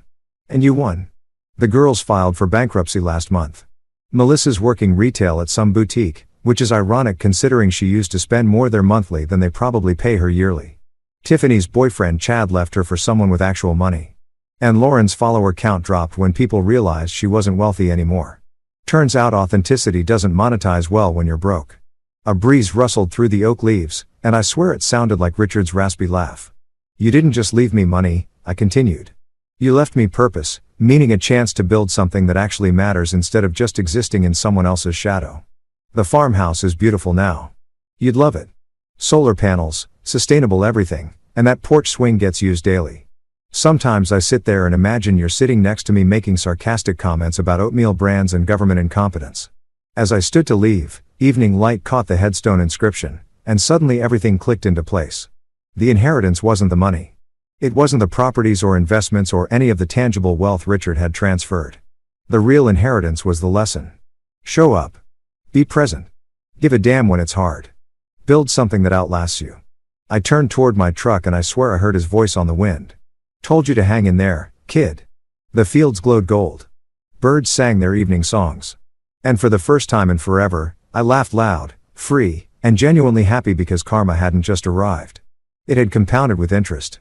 And you won. The girls filed for bankruptcy last month. Melissa's working retail at some boutique, which is ironic considering she used to spend more there monthly than they probably pay her yearly. Tiffany's boyfriend Chad left her for someone with actual money. And Lauren's follower count dropped when people realized she wasn't wealthy anymore. Turns out authenticity doesn't monetize well when you're broke. A breeze rustled through the oak leaves, and I swear it sounded like Richard's raspy laugh. You didn't just leave me money, I continued. You left me purpose, meaning a chance to build something that actually matters instead of just existing in someone else's shadow. The farmhouse is beautiful now. You'd love it. Solar panels, sustainable everything, and that porch swing gets used daily. Sometimes I sit there and imagine you're sitting next to me making sarcastic comments about oatmeal brands and government incompetence. As I stood to leave, evening light caught the headstone inscription, and suddenly everything clicked into place. The inheritance wasn't the money. It wasn't the properties or investments or any of the tangible wealth Richard had transferred. The real inheritance was the lesson. Show up. Be present. Give a damn when it's hard. Build something that outlasts you. I turned toward my truck and I swear I heard his voice on the wind. Told you to hang in there, kid. The fields glowed gold. Birds sang their evening songs. And for the first time in forever, I laughed loud, free, and genuinely happy because karma hadn't just arrived. It had compounded with interest.